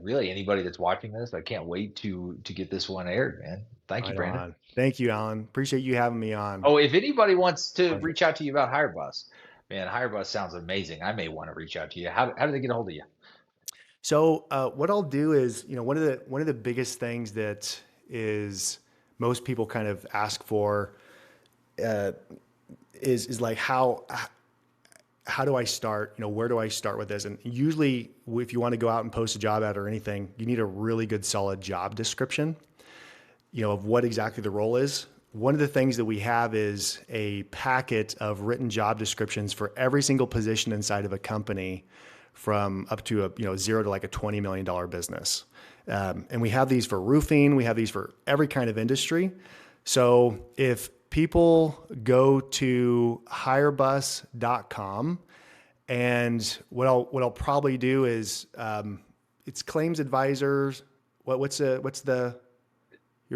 really anybody that's watching this. I can't wait to get this one aired, man. Thank you, Right Brandon. on. Thank you, Alan. Appreciate you having me on. Oh, if anybody wants to Pleasure. reach out to you about HireBus, man, HireBus sounds amazing. I may want to reach out to you. How do they get a hold of you? So what I'll do is, one of the biggest things that is most people kind of ask for uh, is like how do I start? Where do I start with this? And usually, if you want to go out and post a job ad or anything, you need a really good, solid job description, of what exactly the role is. One of the things that we have is a packet of written job descriptions for every single position inside of a company from up to zero to like a $20 million business. And we have these for roofing. We have these for every kind of industry. So if people go to hirebus.com, and what I'll probably do is it's claims advisors. What's your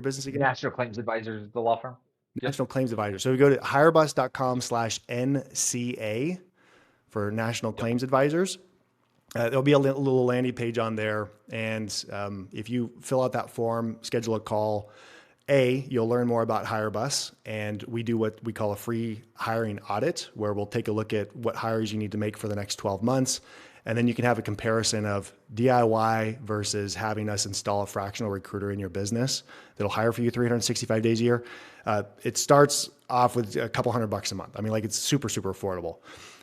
business again? National Claims Advisors, the law firm. Yep. National Claims Advisor. So we go to hirebus.com/NCA for National Yep. Claims Advisors. There'll be a little landing page on there. And if you fill out that form, schedule a call, you'll learn more about HireBus. And we do what we call a free hiring audit, where we'll take a look at what hires you need to make for the next 12 months. And then you can have a comparison of DIY versus having us install a fractional recruiter in your business that'll hire for you 365 days a year. It starts off with a couple $100 a month. I mean, like, it's super, super affordable.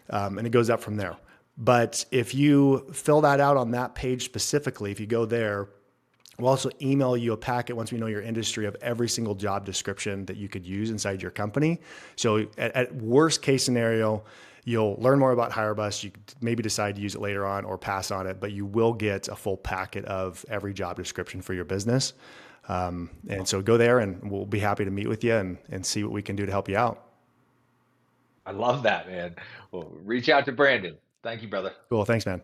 And it goes up from there. But if you fill that out on that page specifically, if you go there, we'll also email you a packet once we know your industry of every single job description that you could use inside your company. So at worst case scenario, you'll learn more about HireBus. You could maybe decide to use it later on or pass on it, but you will get a full packet of every job description for your business. And so go there and we'll be happy to meet with you and see what we can do to help you out. I love that, man. Well, reach out to Brandon. Thank you, brother. Cool. Thanks, man.